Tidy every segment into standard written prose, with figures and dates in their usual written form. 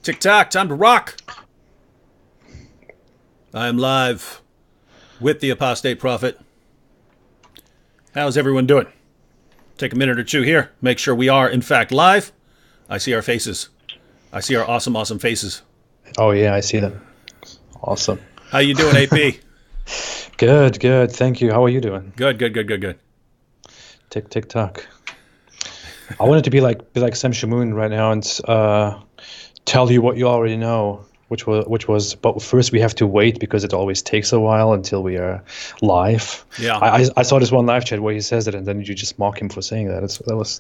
Tick-tock, time to rock. I am live with the Apostate Prophet. How's everyone doing? Take a minute or two here. Make sure we are, in fact, live. I see our faces. I see our awesome, awesome faces. Oh, yeah, I see them. Awesome. How you doing, AP? Good. Thank you. How are you doing? Good. Tick-tock. I wanted to be like Sam Shamoon right now and tell you what you already know, which was. But first we have to wait because it always takes a while until we are live. Yeah. I saw this one live chat where he says it, and then you just mock him for saying that. That was.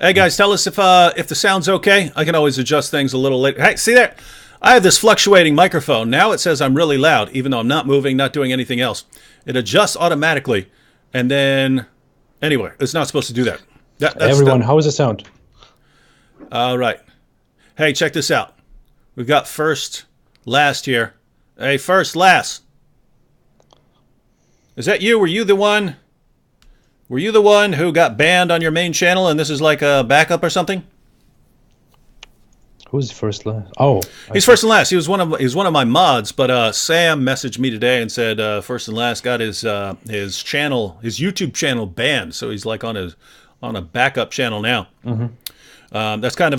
Hey guys, tell us if the sound's okay. I can always adjust things a little later. Hey, see there? I have this fluctuating microphone. Now it says I'm really loud, even though I'm not moving, not doing anything else. It adjusts automatically, and then anyway, it's not supposed to do that. Everyone, how is the sound? All right. Hey, check this out. We've got first, last here. Hey, first, last. Is that you? Were you the one who got banned on your main channel and this is like a backup or something? Who's first last? Oh, he's first and last. He was one of my mods, but Sam messaged me today and said first and last got his YouTube channel banned, so he's like on a backup channel now. Mm-hmm. That's kind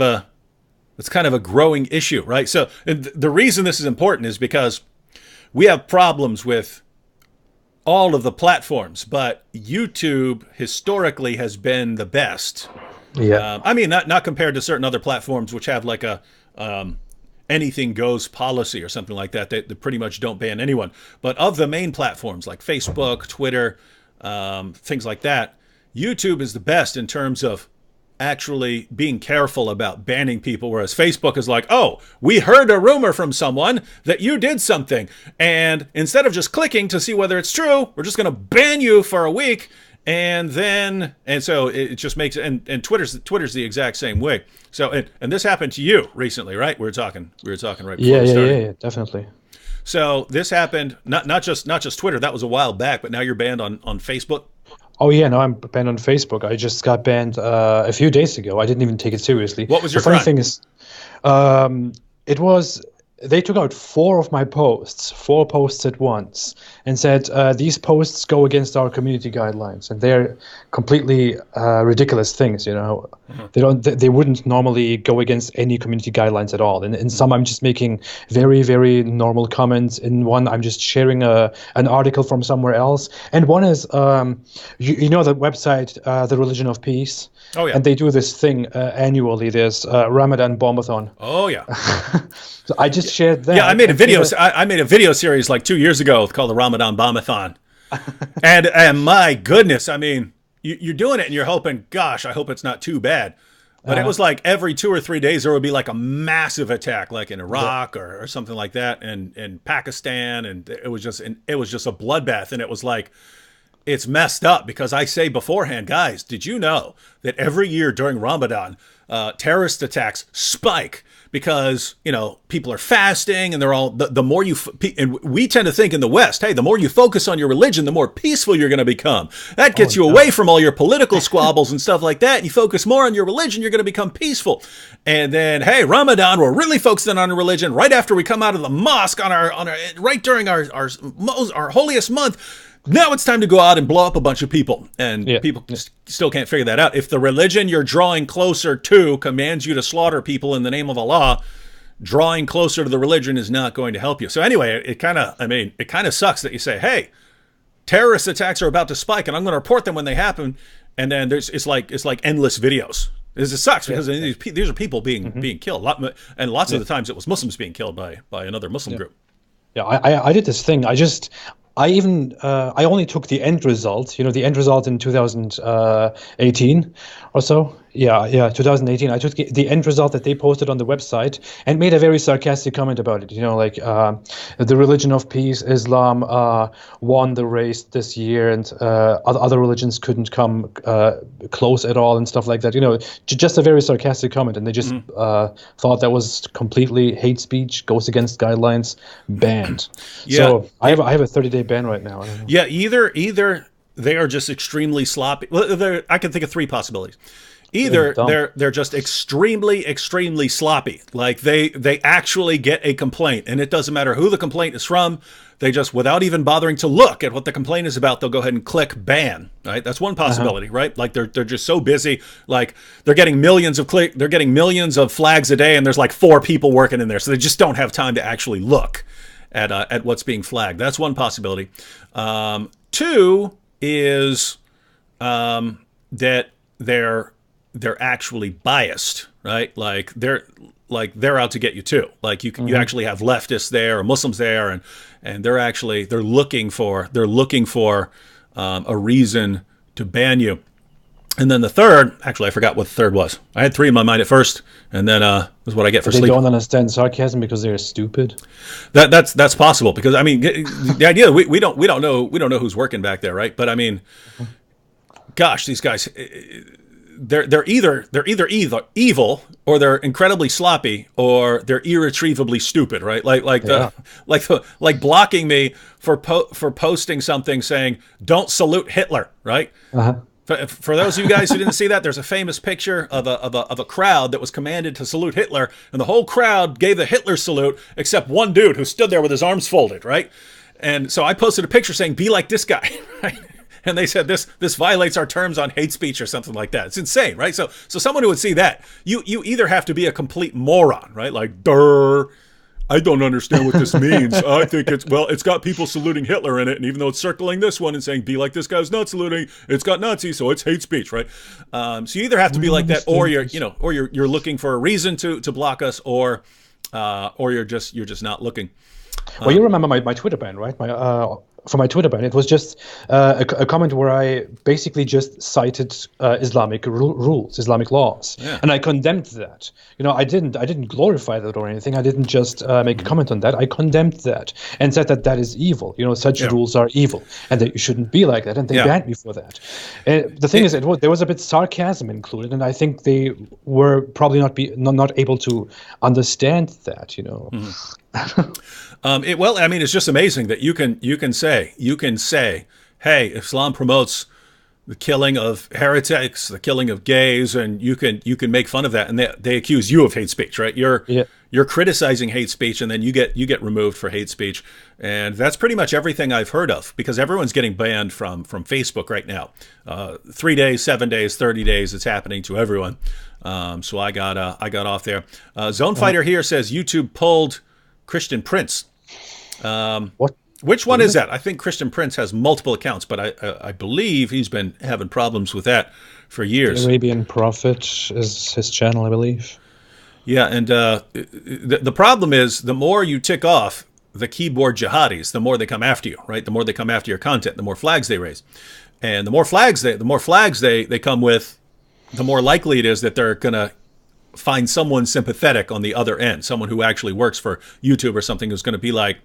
of a growing issue, right? So the reason this is important is because we have problems with all of the platforms, but YouTube historically has been the best. Yeah. I mean, not compared to certain other platforms which have like a anything goes policy or something like that. They pretty much don't ban anyone. But of the main platforms like Facebook, Twitter, things like that, YouTube is the best in terms of actually being careful about banning people, whereas Facebook is like, oh, we heard a rumor from someone that you did something, and instead of just clicking to see whether it's true, we're just going to ban you for a week. And so it just makes it, and Twitter's the exact same way. So and this happened to you recently, right? We were talking right before we started. Yeah, definitely. So this happened not just Twitter. That was a while back, but now you're banned on Facebook. Oh yeah, no, I'm banned on Facebook. I just got banned a few days ago. I didn't even take it seriously. What was your funny crime? thing is, they took out four posts at once, and said these posts go against our community guidelines, and they're completely ridiculous things. You know, they wouldn't normally go against any community guidelines at all. And in some, I'm just making very, very normal comments. In one, I'm just sharing an article from somewhere else. And one is, you know, the website, The Religion of Peace. Oh yeah. And they do this thing annually. There's Ramadan Bombathon. Oh yeah. So I just shared that. Yeah, I made a video. I made a video series like 2 years ago called the Ramadan Bombathon, and my goodness, I mean, you're doing it and you're hoping, gosh, I hope it's not too bad. But it was like every 2 or 3 days there would be like a massive attack, like in Iraq or something like that, and Pakistan, and it was just a bloodbath, and it was like, it's messed up because I say beforehand, guys, did you know that every year during Ramadan, terrorist attacks spike because, you know, people are fasting and they're all, the more you, and we tend to think in the West, hey, the more you focus on your religion, the more peaceful you're going to become. That gets you away from all your political squabbles and stuff like that. And you focus more on your religion, you're going to become peaceful. And then, hey, Ramadan, we're really focusing on religion right after we come out of the mosque right during our holiest month. Now it's time to go out and blow up a bunch of people. And people still can't figure that out. If the religion you're drawing closer to commands you to slaughter people in the name of Allah, drawing closer to the religion is not going to help you. So anyway, it kind of sucks that you say, hey, terrorist attacks are about to spike and I'm going to report them when they happen. And then it's like endless videos. It sucks because these are people being killed. And lots of the times it was Muslims being killed by another Muslim group. Yeah, I did this thing. I only took the end result, the end result in 2018 or so. Yeah, 2018. I took the end result that they posted on the website and made a very sarcastic comment about it. Like the religion of peace, Islam, won the race this year, and other religions couldn't come close at all and stuff like that. Just a very sarcastic comment, and they just thought that was completely hate speech, goes against guidelines, banned. So I have a 30-day ban right now. Yeah, either they are just extremely sloppy. Well, I can think of three possibilities. Either dumb. they're just extremely sloppy. Like they actually get a complaint, and it doesn't matter who the complaint is from. They just, without even bothering to look at what the complaint is about, they'll go ahead and click ban. Right? That's one possibility, right? Like they're just so busy. Like they're getting millions of flags a day, and there's like 4 people working in there, so they just don't have time to actually look at what's being flagged. That's one possibility. 2 is that they're actually biased, right? Like they're out to get you too. Like you actually have leftists there or Muslims there, and they're looking for a reason to ban you. And then the third, actually I forgot what the third was. I had 3 in my mind at first, and then was what I get for sleep. They don't understand sarcasm because they're stupid. That's possible, because I mean the idea we don't know who's working back there, right? But I mean, gosh, these guys, they're either evil, or they're incredibly sloppy, or they're irretrievably stupid, right? Like blocking me for posting something saying "Don't salute Hitler," right? For those of you guys who didn't see that, there's a famous picture of a crowd that was commanded to salute Hitler, and the whole crowd gave the Hitler salute except one dude who stood there with his arms folded, right? And so I posted a picture saying, "Be like this guy," right? And they said this violates our terms on hate speech or something like that. It's insane, right? So someone who would see that, you either have to be a complete moron, right? Like, I don't understand what this means. I think it's got people saluting Hitler in it, and even though it's circling this one and saying "Be like this guy's not saluting," it's got Nazis, so it's hate speech, right? So you either have to be like that, or you're looking for a reason to block us, or you're just not looking. Well, you remember my Twitter ban, right? For my Twitter ban, it was just a comment where I basically just cited Islamic rules, Islamic laws, and I condemned that. I didn't glorify that or anything. I didn't just make a comment on that. I condemned that and said that is evil. Such rules are evil, and that you shouldn't be like that. And they banned me for that. And the thing is, there was a bit sarcasm included, and I think they were probably not able to understand that. Well, I mean, it's just amazing that you can say, hey, Islam promotes the killing of heretics, the killing of gays, and you can make fun of that, and they accuse you of hate speech, right? You're criticizing hate speech, and then you get removed for hate speech, and that's pretty much everything I've heard of, because everyone's getting banned from Facebook right now. 3 days, 7 days, 30 days, it's happening to everyone. So I got off there. Zone Fighter here says YouTube pulled Christian Prince. What? Which one is that? I think Christian Prince has multiple accounts, but I believe he's been having problems with that for years. The Arabian Prophet is his channel, I believe. Yeah, and the problem is, the more you tick off the keyboard jihadis, the more they come after you, right? The more they come after your content, the more flags they raise, and the more flags they come with, the more likely it is that they're gonna find someone sympathetic on the other end, someone who actually works for YouTube or something, who's going to be like,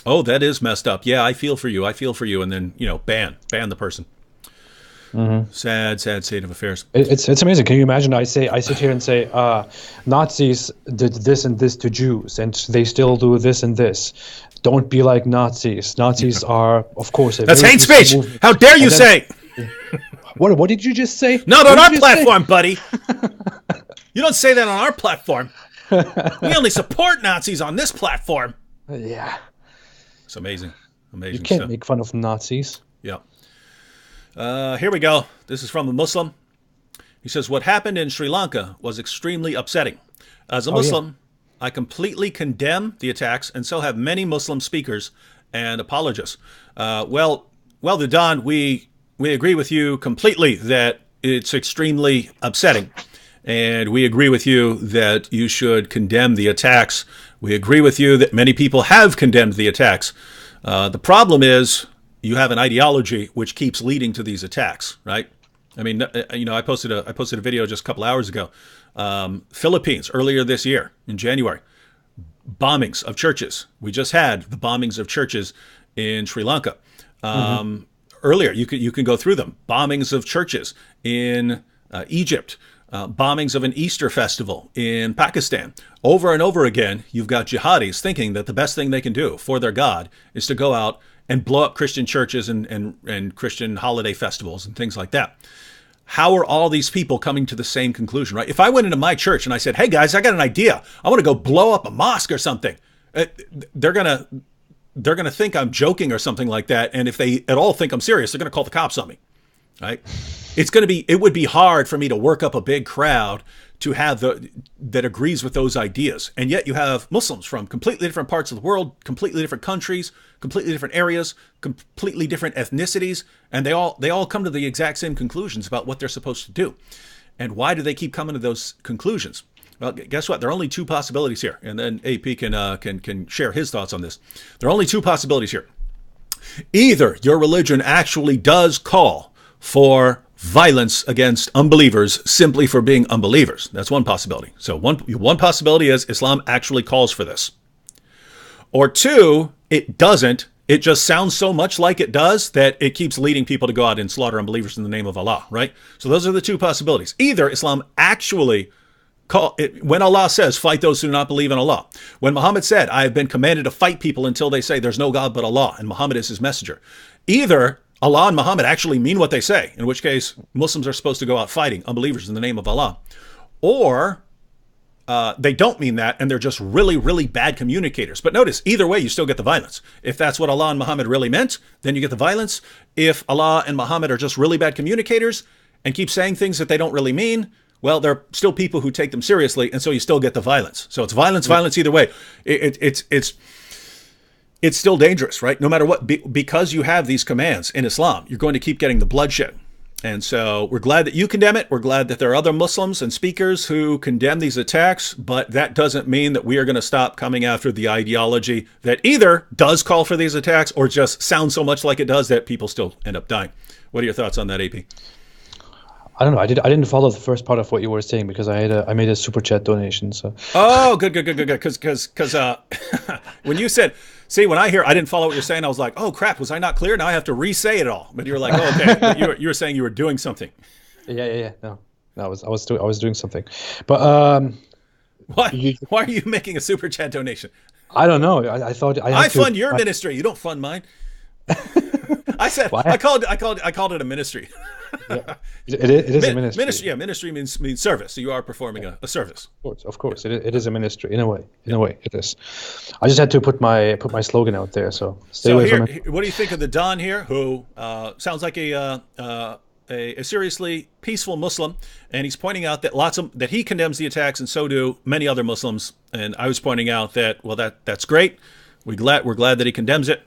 "Oh, that is messed up. Yeah, I feel for you. And then ban the person. Sad state of affairs. It's amazing. Can you imagine? I sit here and say, Nazis did this and this to Jews, and they still do this and this. Don't be like Nazis. Nazis are, of course, that's hate speech. Movement. How dare you say? What did you just say? Not on our platform, buddy. You don't say that on our platform. We only support Nazis on this platform. Yeah. It's amazing. You can't make fun of Nazis. Yeah. Here we go. This is from a Muslim. He says, "What happened in Sri Lanka was extremely upsetting. As a Muslim, I completely condemn the attacks, and so have many Muslim speakers and apologists." Well, the Don, we agree with you completely that it's extremely upsetting. And we agree with you that you should condemn the attacks. We agree with you that many people have condemned the attacks. The problem is you have an ideology which keeps leading to these attacks, right? I mean, I posted a video just a couple hours ago. Philippines, earlier this year, in January, bombings of churches. We just had the bombings of churches in Sri Lanka. Earlier, you can go through them. Bombings of churches in Egypt. Bombings of an Easter festival in Pakistan. Over and over again, you've got jihadis thinking that the best thing they can do for their God is to go out and blow up Christian churches and Christian holiday festivals and things like that. how are all these people coming to the same conclusion, right? If I went into my church and I said, hey guys, I got an idea. I want to go blow up a mosque or something. They're going to think I'm joking or something like that. And if they at all think I'm serious, they're going to call the cops on me, right? It would be hard for me to work up a big crowd to have that agrees with those ideas. And yet you have Muslims from completely different parts of the world, completely different countries, completely different areas, completely different ethnicities, and they all come to the exact same conclusions about what they're supposed to do. And why do they keep coming to those conclusions? Well, guess what? There are only two possibilities here, and then AP can share his thoughts on this. There are only two possibilities here. Either your religion actually does call for violence against unbelievers simply for being unbelievers. That's one possibility. So one possibility is Islam actually calls for this. Or two, it doesn't. It just sounds so much like it does that it keeps leading people to go out and slaughter unbelievers in the name of Allah, right? So those are the two possibilities. Either Islam actually when Allah says, fight those who do not believe in Allah. When Muhammad said, I have been commanded to fight people until they say there's no God but Allah, and Muhammad is his messenger. Either Allah and Muhammad actually mean what they say, in which case Muslims are supposed to go out fighting unbelievers in the name of Allah. Or they don't mean that, and they're just really, really bad communicators. But notice, either way, you still get the violence. If that's what Allah and Muhammad really meant, then you get the violence. If Allah and Muhammad are just really bad communicators and keep saying things that they don't really mean, well, there are still people who take them seriously, and so you still get the violence. So it's violence either way. It's still dangerous, right? No matter what, because you have these commands in Islam, you're going to keep getting the bloodshed. And so we're glad that you condemn it. We're glad that there are other Muslims and speakers who condemn these attacks, but that doesn't mean that we are going to stop coming after the ideology that either does call for these attacks or just sounds so much like it does that people still end up dying. What are your thoughts on that, AP? I don't know. I didn't follow the first part of what you were saying because I made a super chat donation. So. Oh, good. Because when you said, see, when I didn't follow what you're saying, I was like, oh crap, was I not clear? Now I have to re-say it all. But you were like, oh, okay. But you were saying you were doing something. Yeah. No, I was doing something. But why are you making a super chat donation? I don't know. I thought I fund your ministry. You don't fund mine. I said I called it a ministry. Yeah. It is a ministry. Ministry means service. So you are performing a service. Of course, it is a ministry in a way. It is. I just had to put my slogan out there. So stay away from it. What do you think of the Don here, who sounds like a seriously peaceful Muslim, and he's pointing out that that he condemns the attacks, and so do many other Muslims. And I was pointing out that that's great. We're glad that he condemns it.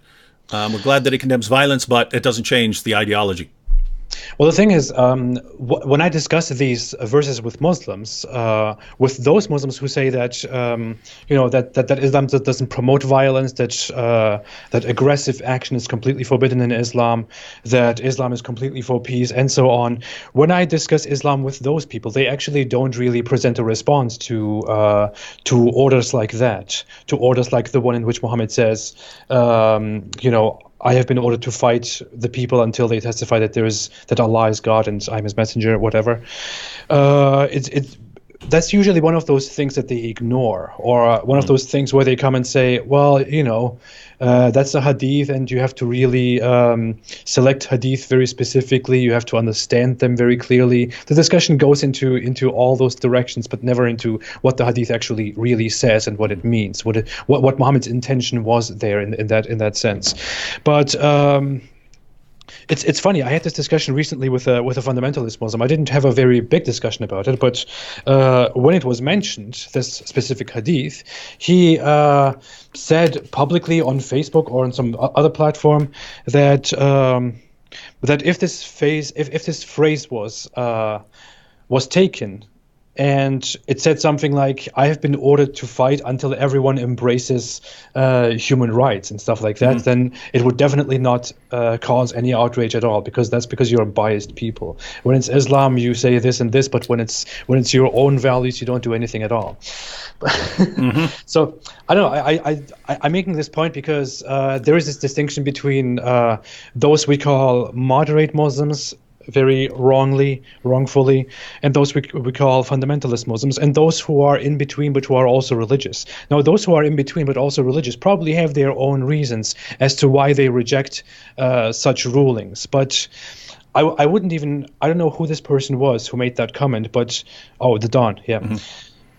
We're glad that he condemns violence, but it doesn't change the ideology. Well, the thing is, when I discuss these verses with Muslims, with those Muslims who say that, that Islam doesn't promote violence, that aggressive action is completely forbidden in Islam, that Islam is completely for peace, and so on. When I discuss Islam with those people, they actually don't really present a response to orders like that, to orders like the one in which Muhammad says, I have been ordered to fight the people until they testify that Allah is God and I'm His messenger, whatever. That's usually one of those things that they ignore, or one of those things where they come and say, well, that's a hadith, and you have to really select hadith very specifically. You have to understand them very clearly. The discussion goes into all those directions, but never into what the hadith actually really says and what it means, what Muhammad's intention was there in that sense. But it's funny. I had this discussion recently with a fundamentalist Muslim. I didn't have a very big discussion about it, but when it was mentioned, this specific hadith, he said publicly on Facebook or on some other platform that if this phrase was taken, and it said something like, I have been ordered to fight until everyone embraces human rights and stuff like that, then it would definitely not cause any outrage at all, because you're a biased people. When it's Islam, you say this and this, but when it's your own values, you don't do anything at all. So I don't know. I'm making this point because there is this distinction between those we call moderate Muslims, very wrongfully, and those we call fundamentalist Muslims, and those who are in between but who are also religious. Now, those who are in between but also religious probably have their own reasons as to why they reject such rulings, but I wouldn't even, I don't know who this person was who made that comment, but, oh, the Don, yeah.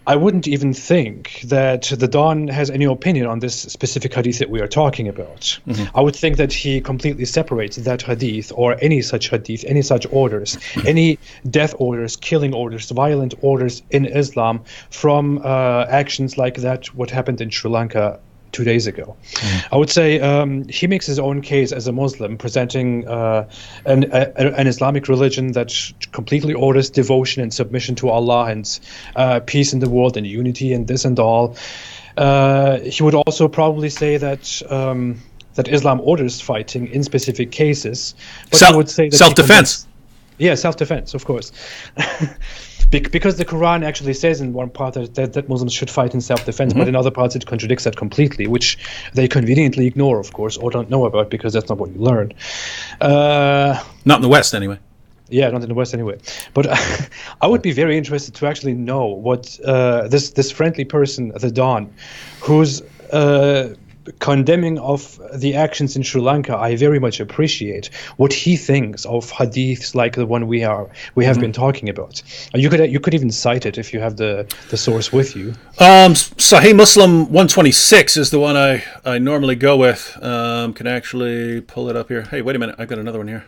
I wouldn't even think that the Don has any opinion on this specific hadith that we are talking about. I would think that he completely separates that hadith or any such hadith, any such orders, any death orders, killing orders, violent orders in Islam from actions like that, what happened in Sri Lanka 2 days ago. I would say he makes his own case as a Muslim, presenting an Islamic religion that completely orders devotion and submission to Allah and peace in the world and unity and this and all. He would also probably say that that Islam orders fighting in specific cases, but he would say that self-defense. Yeah, self-defense, of course. Because the Quran actually says in one part that Muslims should fight in self-defense, but in other parts it contradicts that completely, which they conveniently ignore, of course, or don't know about because that's not what you learn. Not in the West, anyway. Yeah, not in the West anyway. But I would be very interested to actually know what this friendly person, the Don, who's condemning of the actions in Sri Lanka, I very much appreciate what he thinks of hadiths like the one we have been talking about. You could even cite it if you have the source with you. Sahih Muslim 126 is the one I normally go with. Can actually pull it up here. Hey, wait a minute, I've got another one here.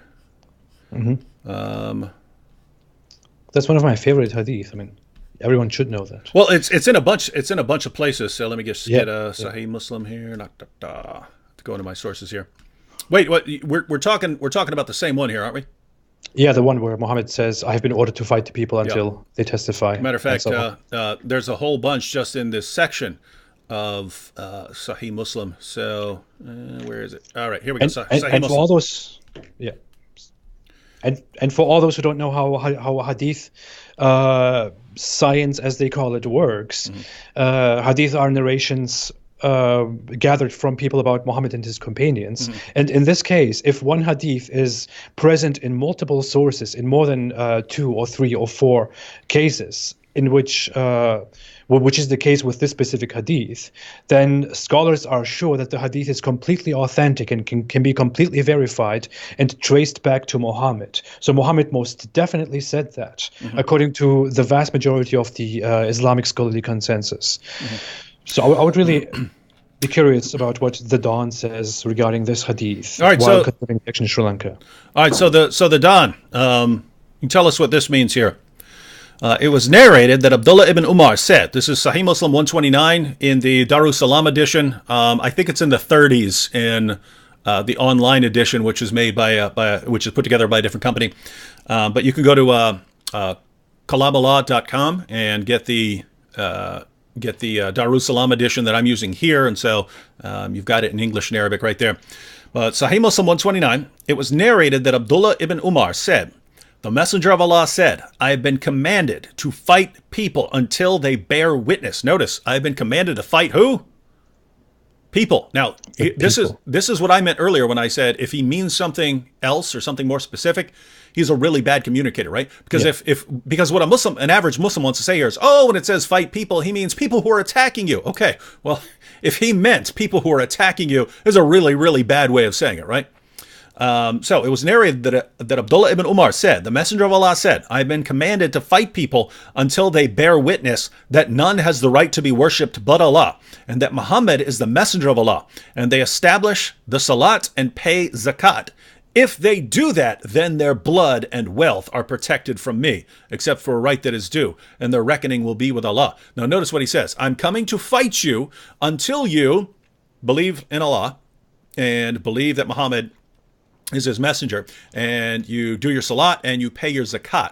That's one of my favorite hadith. I mean, everyone should know that. Well, it's in a bunch of places. So let me just get a Sahih Muslim here. To go into my sources here. Wait, what? We're talking about the same one here, aren't we? Yeah, the one where Muhammad says, "I have been ordered to fight the people until they testify." Matter of fact, there's a whole bunch just in this section of Sahih Muslim. So where is it? All right, here we go. Sahih Muslim. For all those, yeah. And for all those who don't know how hadith science, as they call it, works, hadith are narrations gathered from people about Muhammad and his companions. And in this case, if one hadith is present in multiple sources, in more than 2 or 3 or 4 cases, in which is the case with this specific hadith, then scholars are sure that the hadith is completely authentic and can be completely verified and traced back to Muhammad. So Muhammad most definitely said that, according to the vast majority of the Islamic scholarly consensus. So I would really be curious about what the Don says regarding this hadith while considering action in Sri Lanka. All right, so the Don, you tell us what this means here. It was narrated that Abdullah ibn Umar said, this is Sahih Muslim 129 in the Darussalam edition. I think it's in the 30s in the online edition, which is made which is put together by a different company. But you can go to kalaballah.com and get the Darussalam edition that I'm using here, and so you've got it in English and Arabic right there. But Sahih Muslim 129, it was narrated that Abdullah ibn Umar said, "The Messenger of Allah said, I have been commanded to fight people until they bear witness." Notice, I have been commanded to fight who? People. Now, this is what I meant earlier when I said if he means something else or something more specific, he's a really bad communicator, right? Because because what an average Muslim wants to say here is, oh, when it says fight people, he means people who are attacking you. Okay, well, if he meant people who are attacking you, is a really, really bad way of saying it, right? So it was narrated that Abdullah ibn Umar said, "The Messenger of Allah said, I have been commanded to fight people until they bear witness that none has the right to be worshipped but Allah, and that Muhammad is the Messenger of Allah, and they establish the Salat and pay Zakat. If they do that, then their blood and wealth are protected from me, except for a right that is due, and their reckoning will be with Allah." Now notice what he says. I'm coming to fight you until you believe in Allah and believe that Muhammad is his messenger, and you do your salat and you pay your zakat.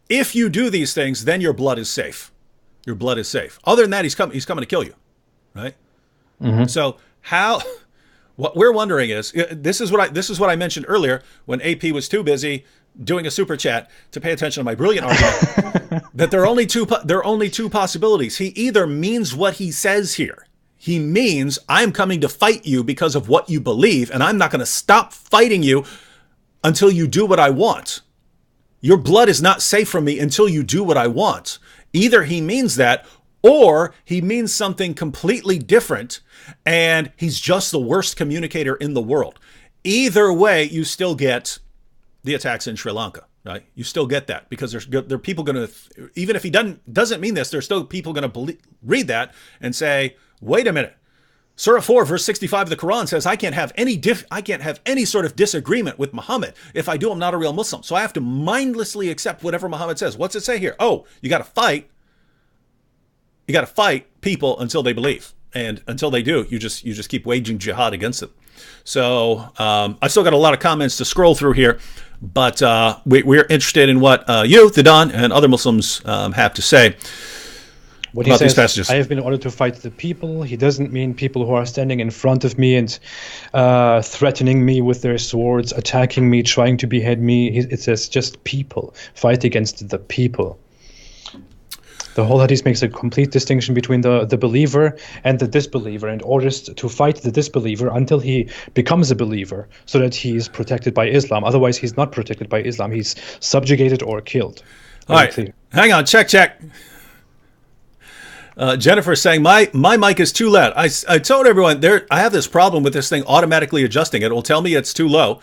If you do these things, then your blood is safe. Your blood is safe. Other than that, he's coming to kill you, right? So what we're wondering is, this is what I mentioned earlier when AP was too busy doing a super chat to pay attention to my brilliant argument that there are only two possibilities. He either means what he says here. He means, I'm coming to fight you because of what you believe, and I'm not going to stop fighting you until you do what I want. Your blood is not safe from me until you do what I want. Either he means that, or he means something completely different, and he's just the worst communicator in the world. Either way, you still get the attacks in Sri Lanka, right? You still get that because there are people going to, even if he doesn't mean this, there's still people going to read that and say, wait a minute. Surah 4, verse 65 of the Quran says, I can't have any sort of disagreement with Muhammad. If I do, I'm not a real Muslim. So I have to mindlessly accept whatever Muhammad says. What's it say here? Oh, you got to fight. You got to fight people until they believe. And until they do, you just keep waging jihad against them. So I still got a lot of comments to scroll through here, but we're interested in what you, the Don, and other Muslims have to say. What he says, I have been ordered to fight the people. He doesn't mean people who are standing in front of me and threatening me with their swords, attacking me, trying to behead me. It says just people. Fight against the people. The whole hadith makes a complete distinction between the believer and the disbeliever, and orders to fight the disbeliever until he becomes a believer so that he is protected by Islam. Otherwise, he's not protected by Islam. He's subjugated or killed. All right. Clear. Hang on. Check. Jennifer's saying, my mic is too loud. I told everyone, I have this problem with this thing automatically adjusting. It will tell me it's too low,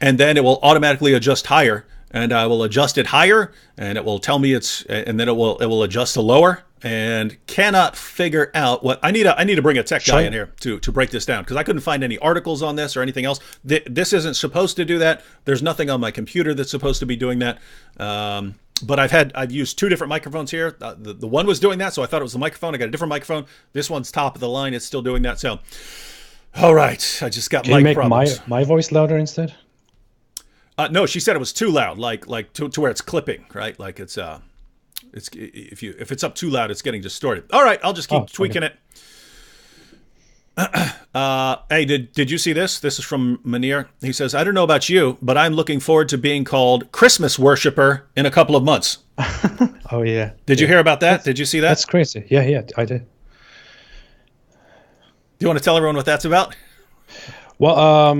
and then it will automatically adjust higher. And I will adjust it higher, and it will tell me and then it will adjust to lower, and cannot figure out what I need to bring a tech guy in here to break this down, because I couldn't find any articles on this or anything else. This isn't supposed to do that. There's nothing on my computer that's supposed to be doing that. But I've used two different microphones here. The one was doing that, so I thought it was the microphone. I got a different microphone. This one's top of the line. It's still doing that. So, all right, I just got Can mic problems. Can you make my voice louder instead? No, she said it was too loud, like to where it's clipping, right? Like it's if it's up too loud, it's getting distorted. All right, I'll just keep tweaking it. Hey, did you see this? This is from Munir. He says, I don't know about you, but I'm looking forward to being called Christmas worshiper in a couple of months. Oh yeah. Did you hear about that? Did you see that? That's crazy. Yeah, I did. Do you want to tell everyone what that's about? Well,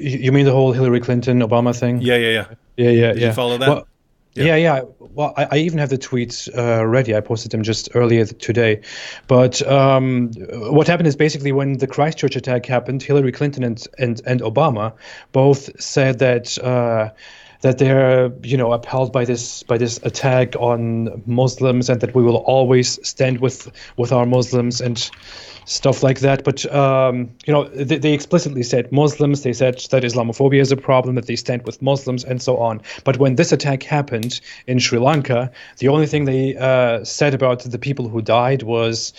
you mean the whole Hillary Clinton Obama thing? Yeah. Did you follow that? Well, yeah. Well, I even have the tweets ready. I posted them just earlier today. But what happened is basically when the Christchurch attack happened, Hillary Clinton and Obama both said that they're upheld by this attack on Muslims, and that we will always stand with our Muslims and stuff like that. But they explicitly said Muslims. They said that Islamophobia is a problem, that they stand with Muslims, and so on. But when this attack happened in Sri Lanka, the only thing they said about the people who died was,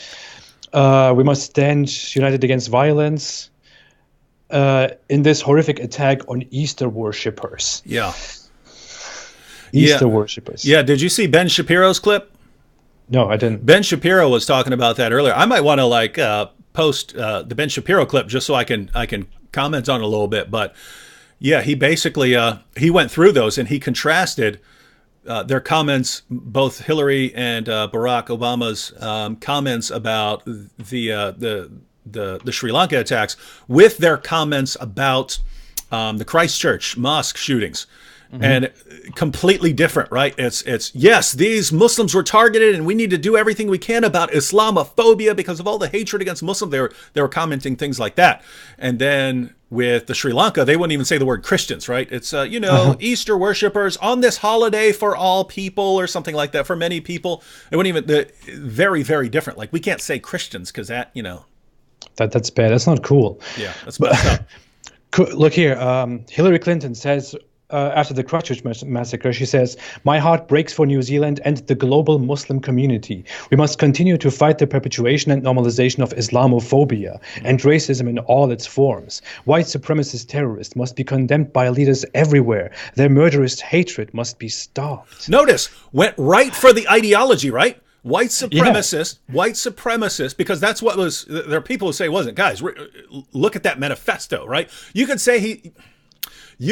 we must stand united against violence in this horrific attack on Easter worshippers. Yeah. Easter worshippers. Yeah. Did you see Ben Shapiro's clip? No, I didn't. Ben Shapiro was talking about that earlier. I might want to post the Ben Shapiro clip just so I can comment on it a little bit. But yeah, he basically he went through those and he contrasted their comments, both Hillary and Barack Obama's comments about the Sri Lanka attacks with their comments about the Christchurch mosque shootings. Mm-hmm. And completely different, right? It's yes, these Muslims were targeted, and we need to do everything we can about Islamophobia because of all the hatred against Muslims. They were commenting things like that. And then with the Sri Lanka, they wouldn't even say the word Christians, right? It's Easter worshippers on this holiday for all people, or something like that, for many people. It wouldn't even very, very different. Like, we can't say Christians because that's bad. That's not cool. Yeah, that's messed up. Look here, Hillary Clinton says, after the Christchurch massacre, she says, "My heart breaks for New Zealand and the global Muslim community. We must continue to fight the perpetuation and normalization of Islamophobia and racism in all its forms. White supremacist terrorists must be condemned by leaders everywhere. Their murderous hatred must be stopped." Notice, went right for the ideology, right? White supremacist, because that's what was, there are people who say it wasn't. Guys, look at that manifesto, right? You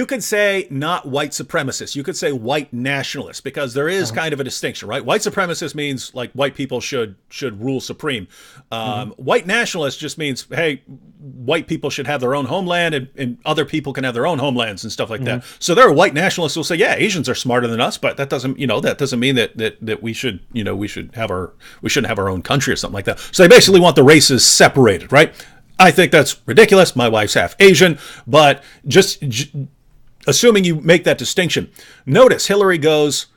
could say not white supremacist. You could say white nationalist, because there is kind of a distinction, right? White supremacist means like white people should rule supreme. White nationalist just means, hey, white people should have their own homeland, and other people can have their own homelands and stuff like that. So there are white nationalists who will say, yeah, Asians are smarter than us, but that doesn't mean that we shouldn't have our own country or something like that. So they basically want the races separated, right? I think that's ridiculous. My wife's half Asian, but just assuming you make that distinction. Notice Hillary goes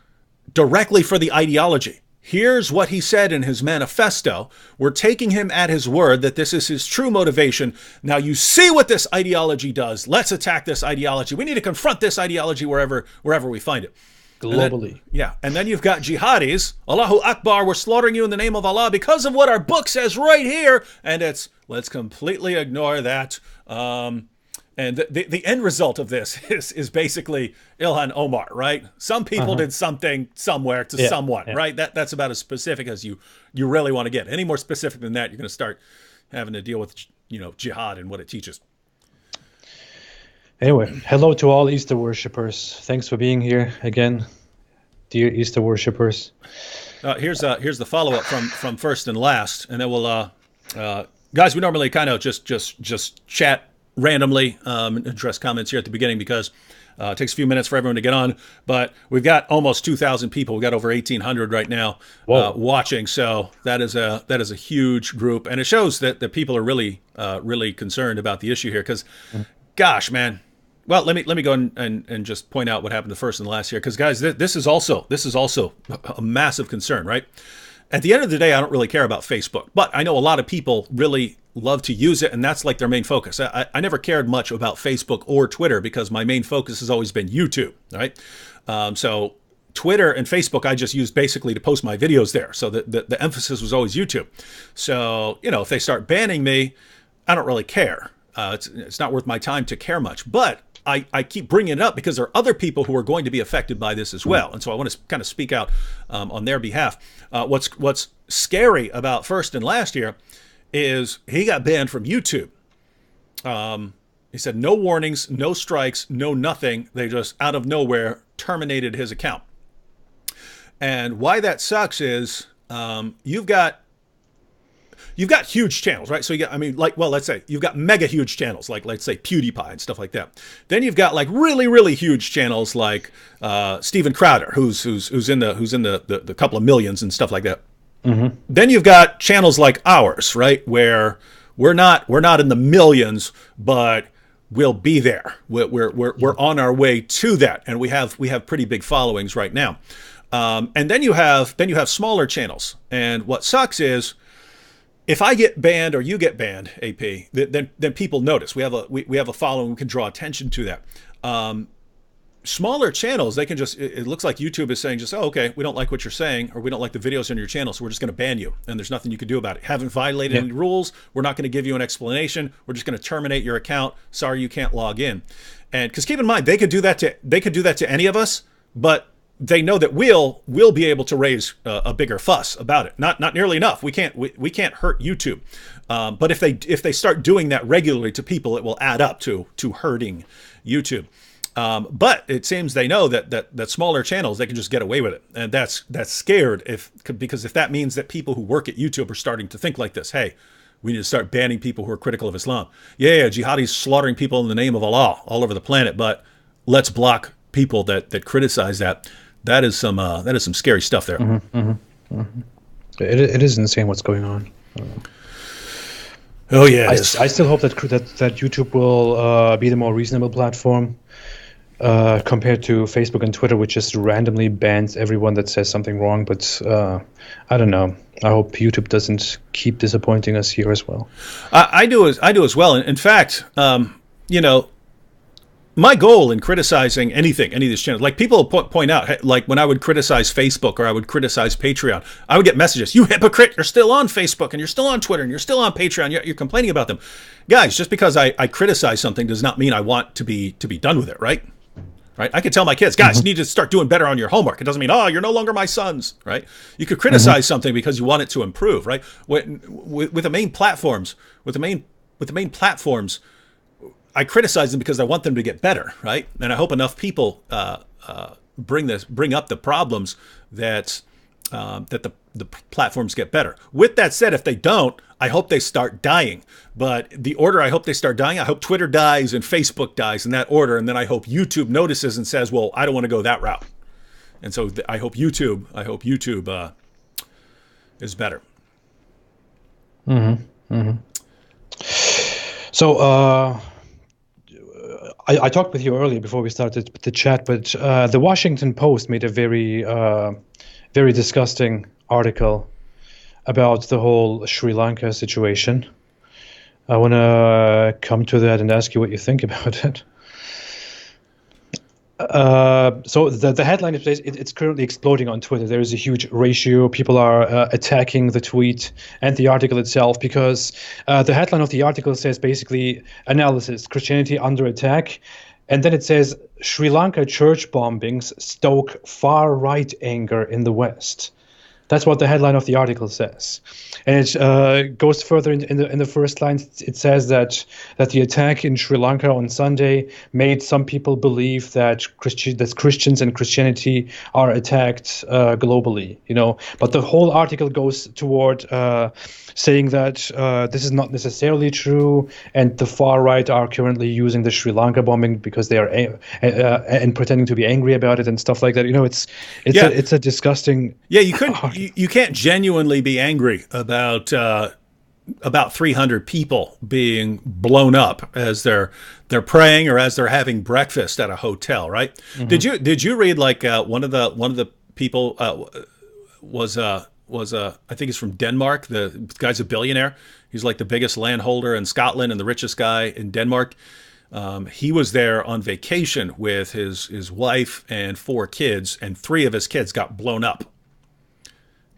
directly for the ideology. Here's what he said in his manifesto. We're taking him at his word that this is his true motivation. Now you see what this ideology does. Let's attack this ideology. We need to confront this ideology wherever we find it. Globally. And then you've got jihadis. Allahu Akbar, we're slaughtering you in the name of Allah because of what our book says right here. And let's completely ignore that. And the end result of this is basically Ilhan Omar, right? Some people did something somewhere to someone, right? That's about as specific as you really want to get. Any more specific than that, you're going to start having to deal with, jihad and what it teaches. Anyway, hello to all Easter worshippers. Thanks for being here again, dear Easter worshippers. Here's the follow-up from first and last, and then we'll guys, we normally kind of just chat randomly, address comments here at the beginning because it takes a few minutes for everyone to get on, but we've got almost 2,000 people. We've got over 1,800 right now watching, so that is a huge group, and it shows that people are really concerned about the issue here because, gosh, man. Well, let me go and just point out what happened the first and the last here, because guys, this is also a massive concern, right? At the end of the day, I don't really care about Facebook, but I know a lot of people really love to use it, and that's like their main focus. I never cared much about Facebook or Twitter because my main focus has always been YouTube, right? So Twitter and Facebook, I just used basically to post my videos there. So the emphasis was always YouTube. So, if they start banning me, I don't really care. It's not worth my time to care much, but I keep bringing it up because there are other people who are going to be affected by this as well. And so I want to kind of speak out on their behalf. What's scary about first and last year is he got banned from YouTube. He said no warnings, no strikes, no nothing. They just out of nowhere terminated his account. And why that sucks is you've got huge channels, right? So let's say you've got mega huge channels, like let's say PewDiePie and stuff like that. Then you've got like really, really huge channels like Steven Crowder, who's in the couple of millions and stuff like that. Mm-hmm. Then you've got channels like ours, right, where we're not in the millions, but we'll be there. We're on our way to that, and we have pretty big followings right now. And then you have smaller channels, and what sucks is, if I get banned or you get banned, AP, then people notice. We have a following. We can draw attention to that. Smaller channels, they can just. It looks like YouTube is saying just, okay, we don't like what you're saying, or we don't like the videos on your channel, so we're just going to ban you, and there's nothing you can do about it. Haven't violated any rules. We're not going to give you an explanation. We're just going to terminate your account. Sorry, you can't log in. And because keep in mind, they could do that to any of us, but they know that we'll be able to raise a bigger fuss about it. Not nearly enough. We can't hurt YouTube. But if they start doing that regularly to people, it will add up to hurting YouTube. But it seems they know that smaller channels, they can just get away with it, and that's scared because if that means that people who work at YouTube are starting to think like this, hey, we need to start banning people who are critical of Islam. Yeah, jihadis slaughtering people in the name of Allah all over the planet, but let's block people that criticize that. That is some scary stuff there. Mm-hmm, mm-hmm, mm-hmm. It is insane what's going on. Oh yeah, I still hope that YouTube will be the more reasonable platform compared to Facebook and Twitter, which just randomly bans everyone that says something wrong. But I don't know. I hope YouTube doesn't keep disappointing us here as well. I do as well. In fact, my goal in criticizing any of these channels, like people point out, like when I would criticize Facebook or I would criticize Patreon, I would get messages, you hypocrite, you're still on Facebook and you're still on Twitter and you're still on Patreon, you're complaining about them. Guys, just because I criticize something does not mean I want to be done with it, right? Right? I could tell my kids, guys, you need to start doing better on your homework. It doesn't mean, you're no longer my sons, right? You could criticize something because you want it to improve, right? With the main platforms, I criticize them because I want them to get better, right? And I hope enough people bring up the problems that the platforms get better. With that said, if they don't, I hope they start dying. But the order I hope they start dying, I hope Twitter dies and Facebook dies in that order, and then I hope YouTube notices and says, well, I don't want to go that route. And so I hope YouTube is better. Mm-hmm. Mm-hmm. So I talked with you earlier before we started the chat, but the Washington Post made a very disgusting article about the whole Sri Lanka situation. I want to come to that and ask you what you think about it. So the headline is it's currently exploding on Twitter. There is a huge ratio. People are attacking the tweet and the article itself because the headline of the article says basically analysis, Christianity under attack. And then it says Sri Lanka church bombings stoke far-right anger in the West. That's what the headline of the article says, and it goes further in the first line. It says that the attack in Sri Lanka on Sunday made some people believe that Christians and Christianity are attacked globally. But the whole article goes toward saying that this is not necessarily true, and the far right are currently using the Sri Lanka bombing because they are and pretending to be angry about it and stuff like that. It's a disgusting. Yeah, you can't genuinely be angry about 300 people being blown up as they're praying or as they're having breakfast at a hotel, right? Mm-hmm. Did you read like one of the people was I think he's from Denmark. The guy's a billionaire. He's like the biggest landholder in Scotland and the richest guy in Denmark. He was there on vacation with his wife and 4 kids, and 3 of his kids got blown up.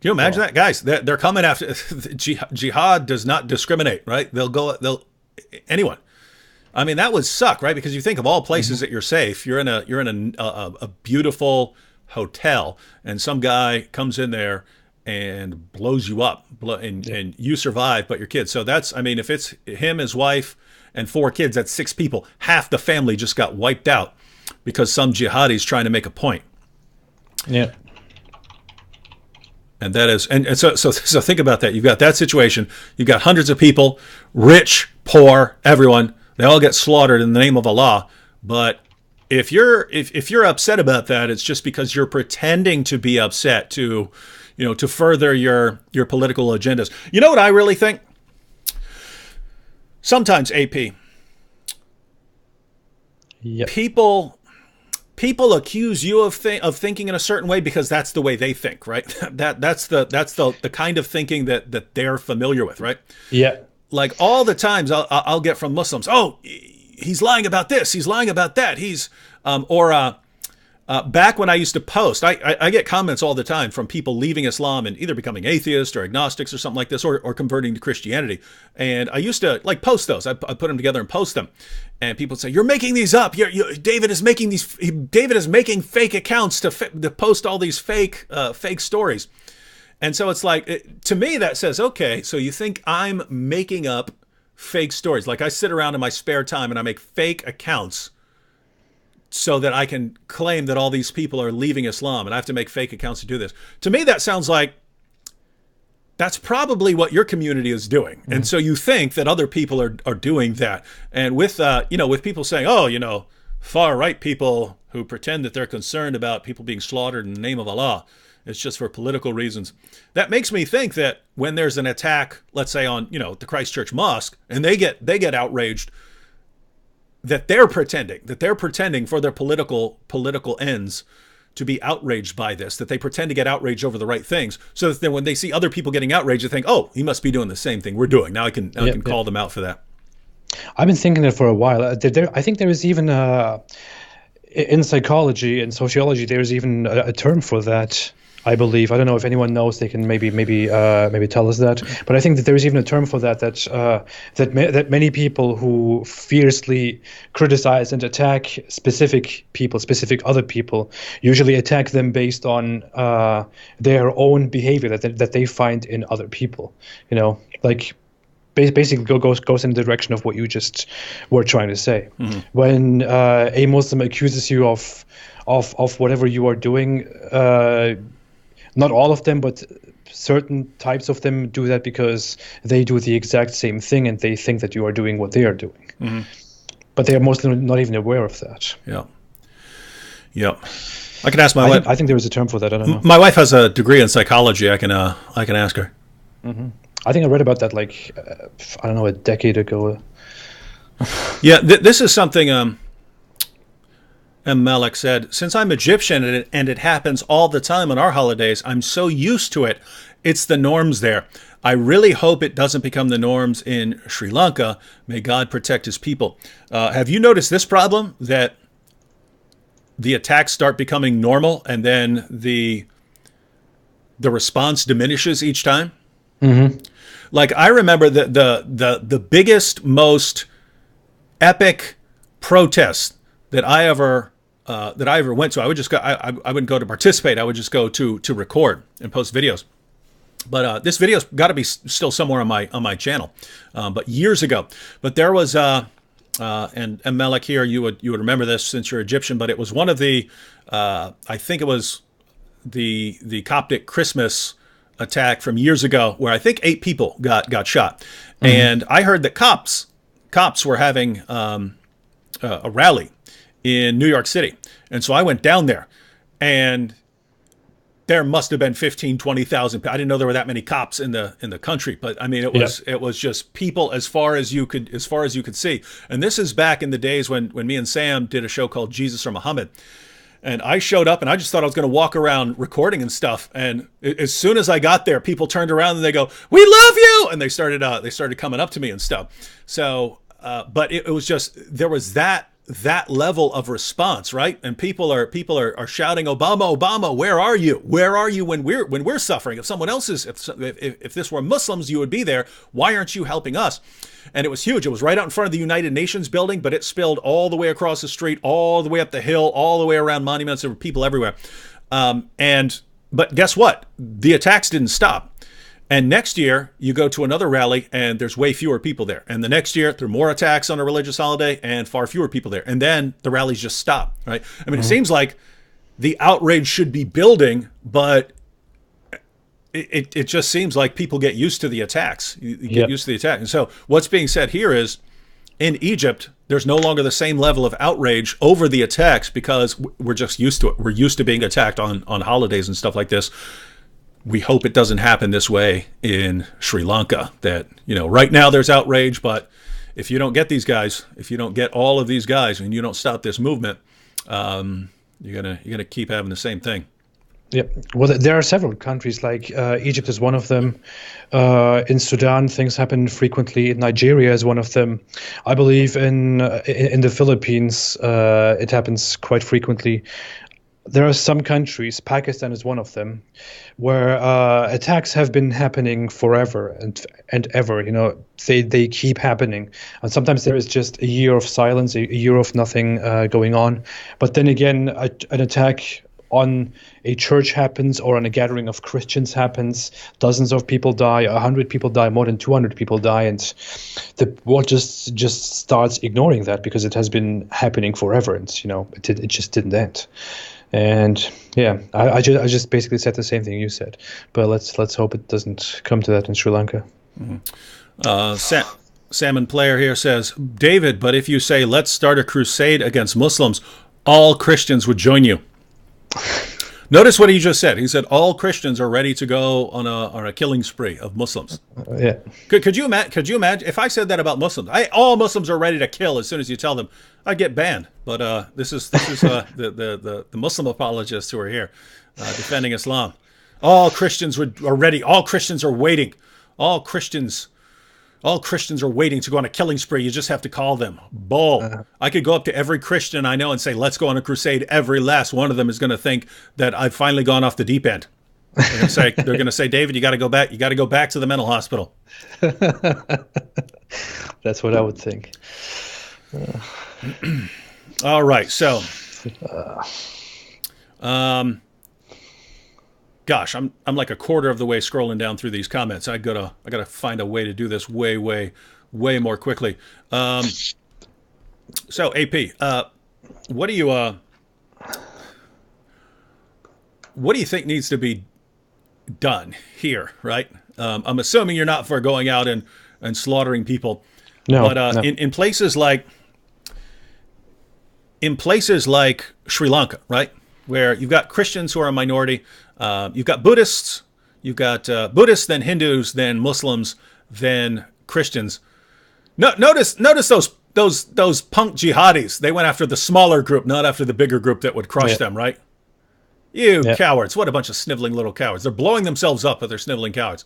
Can you imagine that, guys? They're coming after jihad does not discriminate, right? They'll anyone. I mean, that would suck, right? Because you think of all places that you're safe. You're in a beautiful hotel, and some guy comes in there and blows you up, and you survive, but your kids. So if it's him, his wife, and 4 kids, that's 6 people. Half the family just got wiped out because some jihadi's trying to make a point. Yeah. And that is, and so think about that. You've got that situation. You've got hundreds of people, rich, poor, everyone. They all get slaughtered in the name of Allah. But if you're upset about that, it's just because you're pretending to be upset to further your political agendas. You know what I really think? Sometimes, AP, yep. People accuse you of thinking in a certain way because that's the way they think, right? That's the kind of thinking that they're familiar with, right? Yeah. Like all the times I'll get from Muslims, oh, he's lying about this, he's lying about that, back when I used to post, I get comments all the time from people leaving Islam and either becoming atheists or agnostics or something like this, or converting to Christianity. And I used to post those. I put them together and post them. And people say, "You're making these up. David is making fake accounts to post all these fake stories." And so it's like, to me, that says, okay, so you think I'm making up fake stories? Like I sit around in my spare time and I make fake accounts so that I can claim that all these people are leaving Islam, and I have to make fake accounts to do this. To me, that sounds like that's probably what your community is doing. Mm-hmm. And so you think that other people are doing that. And with people saying, oh, far right people who pretend that they're concerned about people being slaughtered in the name of Allah, it's just for political reasons. That makes me think that when there's an attack, let's say on, the Christchurch Mosque, and they get outraged, that they're pretending for their political ends to be outraged by this, that they pretend to get outraged over the right things, so that then when they see other people getting outraged, they think, oh, he must be doing the same thing we're doing. Now I can call them out for that. I've been thinking it for a while. I think there is even in psychology and sociology, there's even a term for that. I believe. I don't know if anyone knows. They can maybe tell us that. But I think that there is even a term for that. That many people who fiercely criticize and attack specific people, specific other people, usually attack them based on their own behavior that they find in other people. Like basically goes in the direction of what you just were trying to say. Mm-hmm. When a Muslim accuses you of whatever you are doing. Not all of them, but certain types of them do that because they do the exact same thing and they think that you are doing what they are doing. Mm-hmm. But they are mostly not even aware of that. Yeah. Yeah. I can ask my wife. I think there is a term for that. I don't know. My wife has a degree in psychology. I can ask her. Mm-hmm. I think I read about that a decade ago. Yeah. This is something M. Malik said, since I'm Egyptian and it happens all the time on our holidays, I'm so used to it. It's the norms there. I really hope it doesn't become the norms in Sri Lanka. May God protect his people. Have you noticed this problem, that the attacks start becoming normal and then the response diminishes each time? Mm-hmm. Like, I remember the biggest, most epic protest that I ever went to. I would just go. I wouldn't go to participate. I would just go to record and post videos. But this video's got to be still somewhere on my channel. But years ago. But there was and Melek here. You would remember this since you're Egyptian. But it was one of the I think it was the Coptic Christmas attack from years ago, where I think 8 people got shot. Mm-hmm. And I heard that cops were having a rally in New York City. And so I went down there, and there must have been 15, 20,000. I didn't know there were that many cops in the country, but I mean, it was just people as far as you could see. And this is back in the days when me and Sam did a show called Jesus or Muhammad. And I showed up, and I just thought I was going to walk around recording and stuff. And as soon as I got there, people turned around and they go, "We love you!" And they started coming up to me and stuff. So, but it was just, there was that level of response, right? And people are shouting, "Obama, Obama, where are you? Where are you when we're suffering? If someone else is, if this were Muslims, you would be there. Why aren't you helping us?" And it was huge. It was right out in front of the United Nations building, but it spilled all the way across the street, all the way up the hill, all the way around monuments. There were people everywhere. But guess what? The attacks didn't stop. And next year, you go to another rally, and there's way fewer people there. And the next year, there are more attacks on a religious holiday, and far fewer people there. And then the rallies just stop, right? I mean, It seems like the outrage should be building, but it just seems like people get used to the attacks. You get used to the attack. And so what's being said here is, in Egypt, there's no longer the same level of outrage over the attacks because we're just used to it. We're used to being attacked on holidays and stuff like this. We hope it doesn't happen this way in Sri Lanka. That, right now there's outrage, but if you don't get these guys, if you don't get all of these guys, and you don't stop this movement, you're gonna keep having the same thing. Yeah, well, there are several countries, like Egypt is one of them. In Sudan, things happen frequently. Nigeria is one of them. I believe in the Philippines, it happens quite frequently. There are some countries, Pakistan is one of them, where attacks have been happening forever and ever. They keep happening, and sometimes there is just a year of silence, a year of nothing going on. But then again, an attack on a church happens, or on a gathering of Christians happens. Dozens of people die, 100 people die, more than 200 people die, and the world just starts ignoring that because it has been happening forever, and it just didn't end. And yeah, I just basically said the same thing you said, but let's hope it doesn't come to that in Sri Lanka. Mm-hmm. Salmon Player here says, David, but if you say let's start a crusade against Muslims, all Christians would join you. Notice what he just said. He said all Christians are ready to go on a killing spree of Muslims. Yeah. Could you imagine if I said that about Muslims? All Muslims are ready to kill as soon as you tell them. I'd get banned. But this is the Muslim apologists who are here defending Islam. All Christians are ready. All Christians are waiting. All Christians are waiting to go on a killing spree. You just have to call them. Bull. I could go up to every Christian I know and say, let's go on a crusade. Every last one of them is going to think that I've finally gone off the deep end. They're going to say, David, you got to go back. You got to go back to the mental hospital. That's what I would think. All right. So, gosh, I'm like a quarter of the way scrolling down through these comments. I gotta find a way to do this way more quickly. So AP, what do you think needs to be done here? Right? I'm assuming you're not for going out and slaughtering people. No, but no. In places like Sri Lanka, right, where you've got Christians who are a minority. You've got Buddhists, Buddhists, then Hindus, then Muslims, then Christians. Notice those those punk jihadis, they went after the smaller group, not after the bigger group that would crush them, right? You cowards! What a bunch of sniveling little cowards! They're blowing themselves up, but they're sniveling cowards.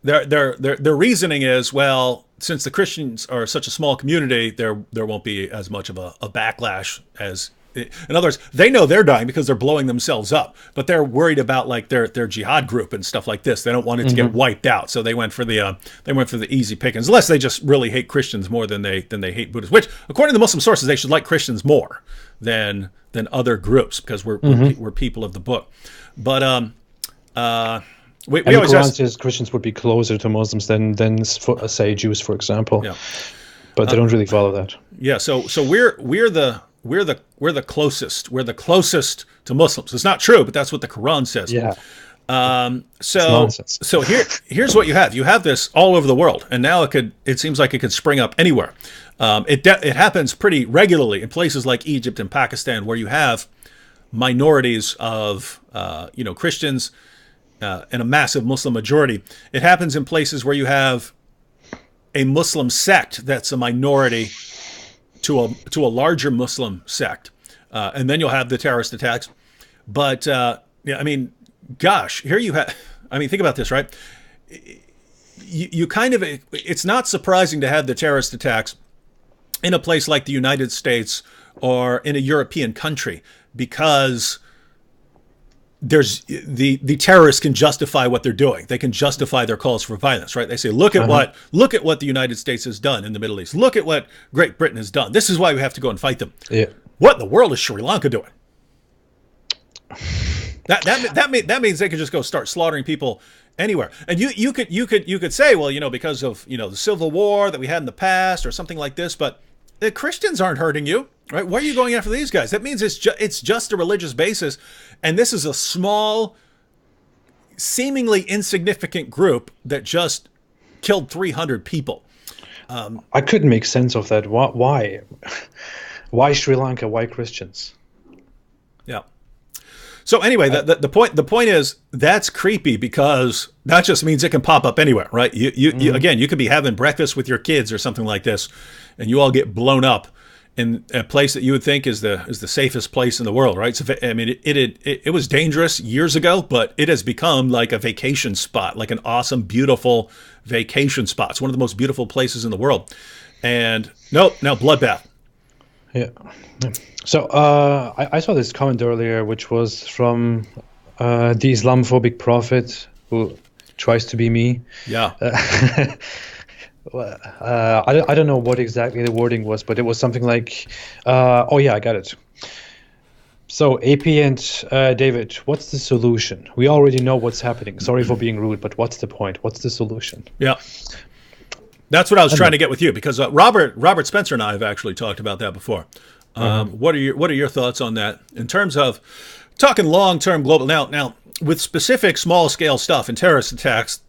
Their reasoning is, well, since the Christians are such a small community, there won't be as much of a backlash as. In other words, they know they're dying because they're blowing themselves up, but they're worried about like their jihad group and stuff like this. They don't want it to get wiped out, so they went for the easy pickings. Unless they just really hate Christians more than they hate Buddhists, which according to Muslim sources they should like Christians more than other groups because we're people of the book. But we and always the Quran says Christians would be closer to Muslims than say Jews, for example. Yeah. But they don't really follow that. Yeah. So we're the closest. We're the closest to Muslims. It's not true, but that's what the Quran says. Yeah. So here's what you have. You have this all over the world, and now it seems like it could spring up anywhere. It happens pretty regularly in places like Egypt and Pakistan, where you have minorities of Christians and a massive Muslim majority. It happens in places where you have a Muslim sect that's a minority to a larger Muslim sect, and then you'll have the terrorist attacks. But I mean, gosh, here you have. I mean, think about this, right? You kind of, it's not surprising to have the terrorist attacks in a place like the United States or in a European country because there's the terrorists can justify what they're doing. They can justify their calls for violence, right? They say, look at what the United States has done in the Middle East. Look at what Great Britain has done. This is why we have to go and fight them. Yeah. What in the world is Sri Lanka doing? That means they could just go start slaughtering people anywhere. And you could say, well, because of the civil war that we had in the past or something like this, but the Christians aren't hurting you, right? Why are you going after these guys? That means it's just a religious basis, and this is a small, seemingly insignificant group that just killed 300 people. I couldn't make sense of that. Why? Why Sri Lanka? Why Christians? Yeah. So anyway, the point is that's creepy because that just means it can pop up anywhere, right? You again, you could be having breakfast with your kids or something like this, and you all get blown up in a place that you would think is the safest place in the world, right? So I mean, it was dangerous years ago, but it has become like a vacation spot, like an awesome, beautiful vacation spot. It's one of the most beautiful places in the world, and now bloodbath. Yeah. So I saw this comment earlier, which was from the Islamophobic prophet who tries to be me. Yeah. I don't know what exactly the wording was, but it was something like, oh yeah, I got it. So AP and David, what's the solution? We already know what's happening. Sorry for being rude, but what's the point? What's the solution? Yeah. That's what I was trying to get with you, because Robert Spencer and I have actually talked about that before. What are your thoughts on that in terms of talking long-term global? Now with specific small-scale stuff and terrorist attacks,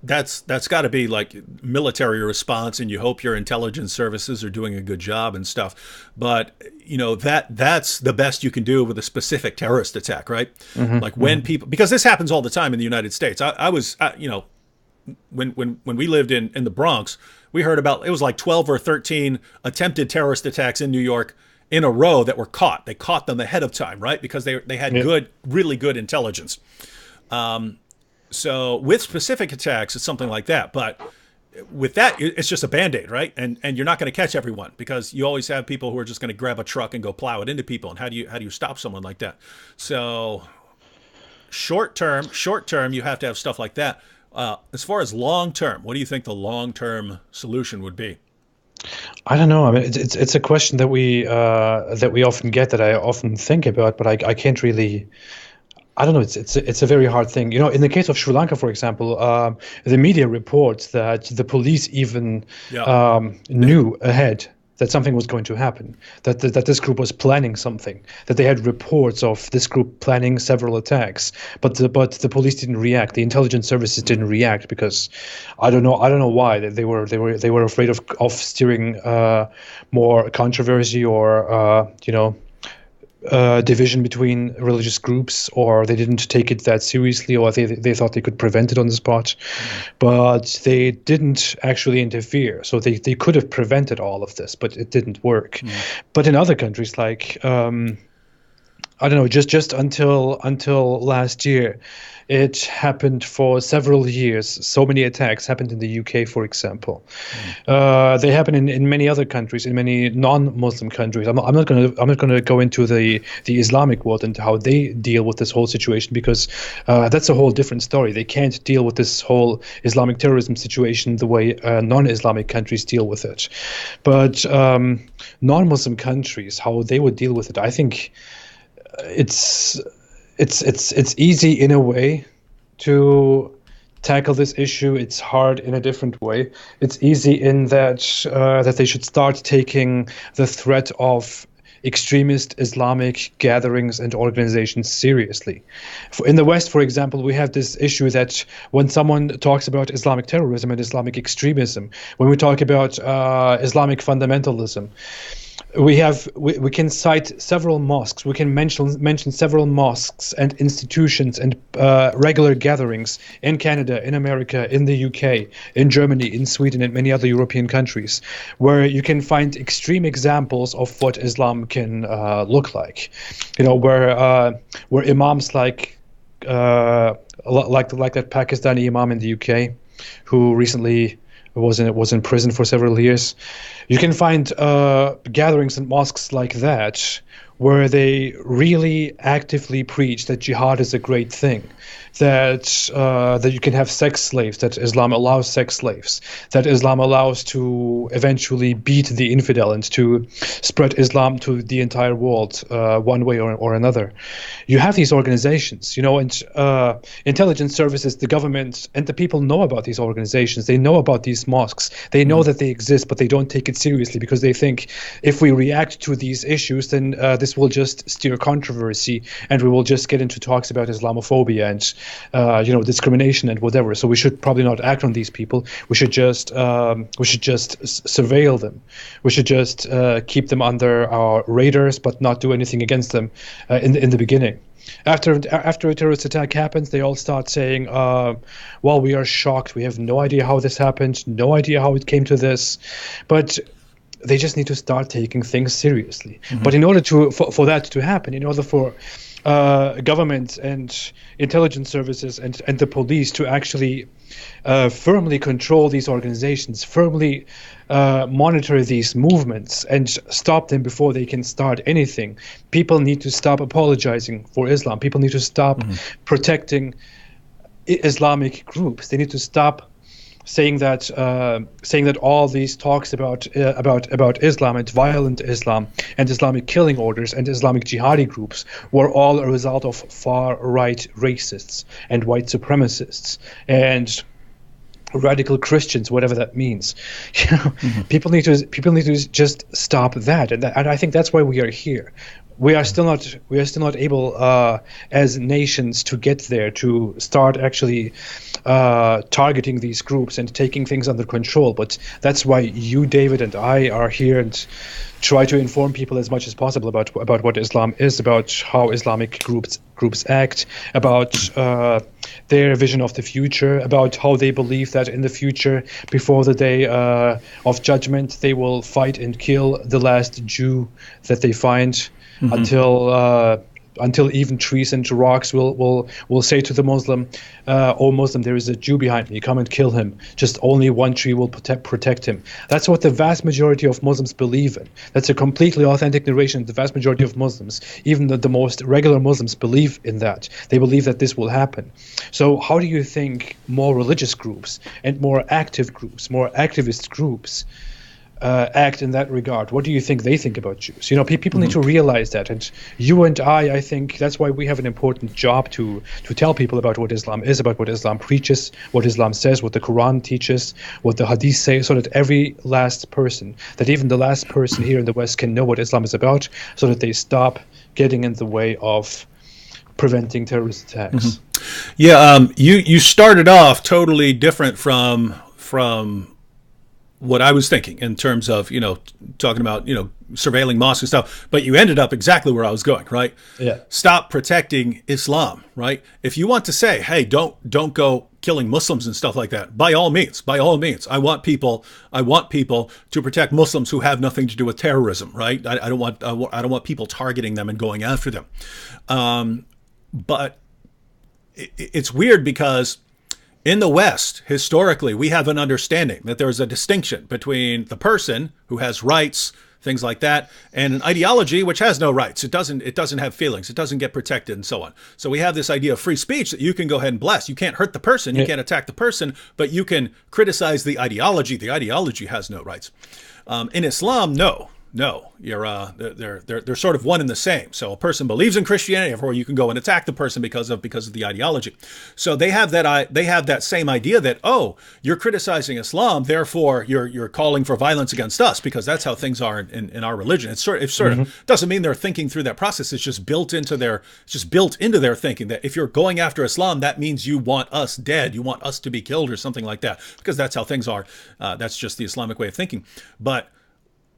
that's got to be like military response, and you hope your intelligence services are doing a good job and stuff. But that's the best you can do with a specific terrorist attack, right? Like when people, because this happens all the time in the United States. I was when we lived in the Bronx, we heard about, it was like 12 or 13 attempted terrorist attacks in New York in a row that were caught. They caught them ahead of time, right? Because they had really good intelligence. So with specific attacks, it's something like that. But with that, it's just a Band-Aid, right? And you're not going to catch everyone, because you always have people who are just going to grab a truck and go plow it into people. And how do you stop someone like that? So short term, you have to have stuff like that. As far as long term, what do you think the long term solution would be? I don't know. I mean, it's a question that we often get, that I often think about, but I can't really. I don't know. It's a very hard thing. In the case of Sri Lanka, for example, the media reports that the police even knew ahead that something was going to happen, that this group was planning something, that they had reports of this group planning several attacks, but the police didn't react. The intelligence services didn't react because I don't know why. They were afraid of steering more controversy or division between religious groups, or they didn't take it that seriously, or they thought they could prevent it on the spot, but they didn't actually interfere. So they could have prevented all of this, but it didn't work. But in other countries, like I don't know, just until last year, it happened for several years. So many attacks happened in the UK, for example. They happen in many other countries, in many non-Muslim countries. I'm not gonna go into the Islamic world and how they deal with this whole situation, because that's a whole different story. They can't deal with this whole Islamic terrorism situation the way non-Islamic countries deal with it. But non-Muslim countries, how they would deal with it, I think it's easy in a way to tackle this issue. It's hard in a different way. It's easy in that that they should start taking the threat of extremist Islamic gatherings and organizations seriously. In the West, for example, we have this issue that when someone talks about Islamic terrorism and Islamic extremism, when we talk about Islamic fundamentalism, we can cite several mosques. We can mention several mosques and institutions and regular gatherings in Canada, in America, in the UK, in Germany, in Sweden, and many other European countries, where you can find extreme examples of what Islam can look like. You know, where imams like that Pakistani imam in the UK, who recently was in prison for several years. You can find gatherings and mosques like that where they really actively preach that jihad is a great thing, that you can have sex slaves, that Islam allows sex slaves, that Islam allows to eventually beat the infidel and to spread Islam to the entire world one way or another. You have these organizations, you know, and intelligence services, the government, and the people know about these organizations. They know about these mosques. They know that they exist, but they don't take it seriously because they think if we react to these issues, then this will just steer controversy, and we will just get into talks about Islamophobia and discrimination and whatever. So we should probably not act on these people. We should just surveil them. We should just keep them under our radars, but not do anything against them in the beginning. After a terrorist attack happens, they all start saying, well, we are shocked. We have no idea how this happened, no idea how it came to this. But they just need to start taking things seriously. But in order for that to happen, in order for government and intelligence services and the police to actually firmly control these organizations, firmly monitor these movements and stop them before they can start anything, people need to stop apologizing for Islam. People need to stop protecting Islamic groups. They need to stop saying that all these talks about Islam and violent Islam and Islamic killing orders and Islamic jihadi groups were all a result of far-right racists and white supremacists and radical Christians, whatever that means. You know, people need to just stop that, and I think that's why we are here. We are still not able as nations to get there, to start actually targeting these groups and taking things under control. But that's why you, David, and I are here and try to inform people as much as possible about what Islam is, about how Islamic groups act, about their vision of the future, about how they believe that in the future, before the day of judgment, they will fight and kill the last Jew that they find. Until even trees and rocks will say to the Muslim, "Oh Muslim, there is a Jew behind me. Come and kill him. Just only one tree will protect him." That's what the vast majority of Muslims believe in. That's a completely authentic narration. The vast majority of Muslims, even the most regular Muslims, believe in that. They believe that this will happen. So how do you think more religious groups and more active groups, more activist groups act in that regard? What do you think they think about Jews? You know, people need to realize that, and you and I think that's why we have an important job to tell people about what Islam is, about what Islam preaches, what Islam says, what the Quran teaches, what the Hadith say, so that every last person, that even the last person here in the West can know what Islam is about, so that they stop getting in the way of preventing terrorist attacks. Yeah, you started off totally different from what I was thinking in terms of, talking about, surveilling mosques and stuff, but you ended up exactly where I was going, right? Yeah. Stop protecting Islam, right? If you want to say, hey, don't go killing Muslims and stuff like that, by all means, I want people to protect Muslims who have nothing to do with terrorism, right? I don't want people targeting them and going after them. But it's weird because in the West, historically, we have an understanding that there's a distinction between the person who has rights, things like that, and an ideology which has no rights. It doesn't have feelings. It doesn't get protected and so on. So we have this idea of free speech that you can go ahead and bless. You can't hurt the person. You can't attack the person, but you can criticize the ideology. The ideology has no rights. In Islam, no, you're they're sort of one and the same. So a person believes in Christianity, therefore you can go and attack the person because of the ideology. So they have that same idea that, oh, you're criticizing Islam, therefore you're calling for violence against us, because that's how things are in our religion. It sort of doesn't mean they're thinking through that process. It's just built into their thinking that if you're going after Islam, that means you want us dead, you want us to be killed or something like that, because that's how things are. That's just the Islamic way of thinking. But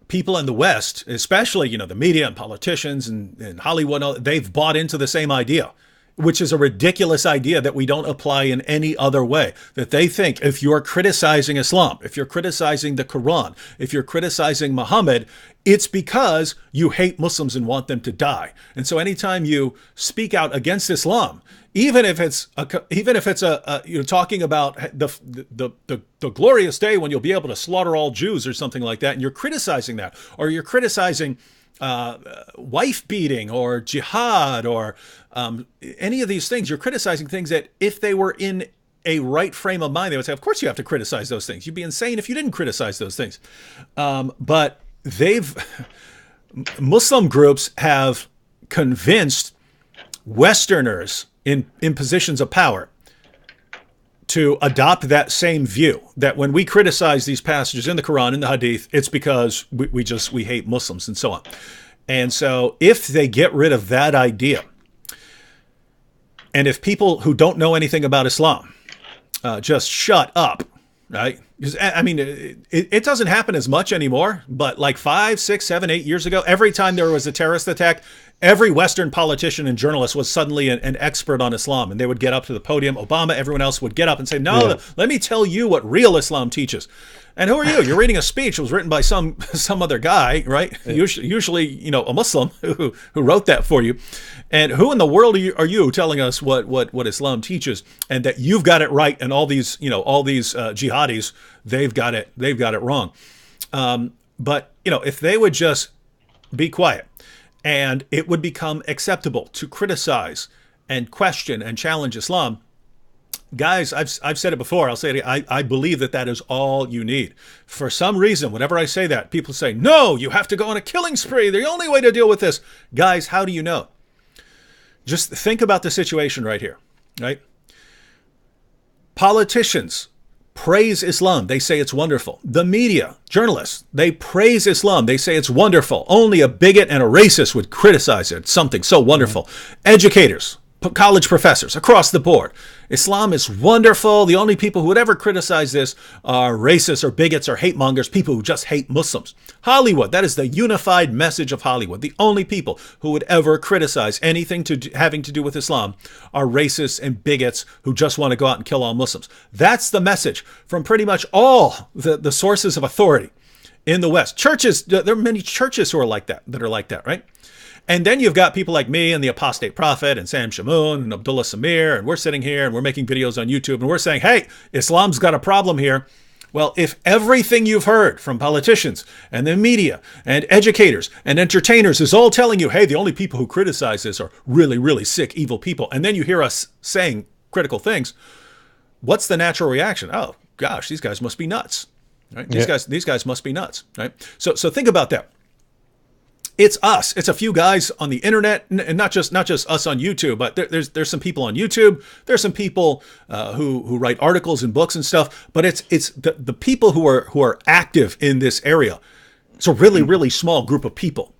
people in the West, especially, the media and politicians and Hollywood, they've bought into the same idea, which is a ridiculous idea that we don't apply in any other way. That they think if you're criticizing Islam, if you're criticizing the Quran, if you're criticizing Muhammad, it's because you hate Muslims and want them to die. And so anytime you speak out against Islam, even if it's talking about the glorious day when you'll be able to slaughter all Jews or something like that, and you're criticizing that, or you're criticizing wife beating or jihad or any of these things, you're criticizing things that if they were in a right frame of mind, they would say, of course you have to criticize those things. You'd be insane if you didn't criticize those things. But Muslim groups have convinced Westerners in positions of power to adopt that same view, that when we criticize these passages in the Quran, in the Hadith, it's because we hate Muslims and so on. And so if they get rid of that idea, and if people who don't know anything about Islam just shut up, right? Because, I mean, it doesn't happen as much anymore, but like 5, 6, 7, 8 years ago, every time there was a terrorist attack, every Western politician and journalist was suddenly an expert on Islam, and they would get up to the podium. Obama, everyone else would get up and say, no, let me tell you what real Islam teaches. And who are you? You're reading a speech that was written by some other guy, right? Yeah. Usually, a Muslim who wrote that for you. And who in the world are you telling us what Islam teaches, and that you've got it right, and all these jihadis, they've got it wrong. But if they would just be quiet, and it would become acceptable to criticize and question and challenge Islam. Guys, I've said it before. I'll say it again. I believe that is all you need. For some reason, whenever I say that, people say, no, you have to go on a killing spree. The only way to deal with this. Guys, how do you know? Just think about the situation right here, right? Politicians praise Islam. They say it's wonderful. The media, journalists, they praise Islam. They say it's wonderful. Only a bigot and a racist would criticize it. It's something so wonderful. Educators, college professors across the board. Islam is wonderful. The only people who would ever criticize this are racists or bigots or hate mongers, people who just hate Muslims. Hollywood, that is the unified message of Hollywood. The only people who would ever criticize anything having to do with Islam are racists and bigots who just want to go out and kill all Muslims. That's the message from pretty much all the sources of authority in the West. Churches, there are many churches who are like that, right? And then you've got people like me and the Apostate Prophet and Sam Shamoun and Abdullah Samir, and we're sitting here and we're making videos on YouTube and we're saying, hey, Islam's got a problem here. Well, if everything you've heard from politicians and the media and educators and entertainers is all telling you, hey, the only people who criticize this are really, really sick, evil people, and then you hear us saying critical things, what's the natural reaction? Oh, gosh, these guys must be nuts, right? These guys must be nuts, right? So think about that. It's us. It's a few guys on the internet, and not just us on YouTube, but there's some people on YouTube. There's some people who write articles and books and stuff. But it's the people who are active in this area. It's a really, really small group of people.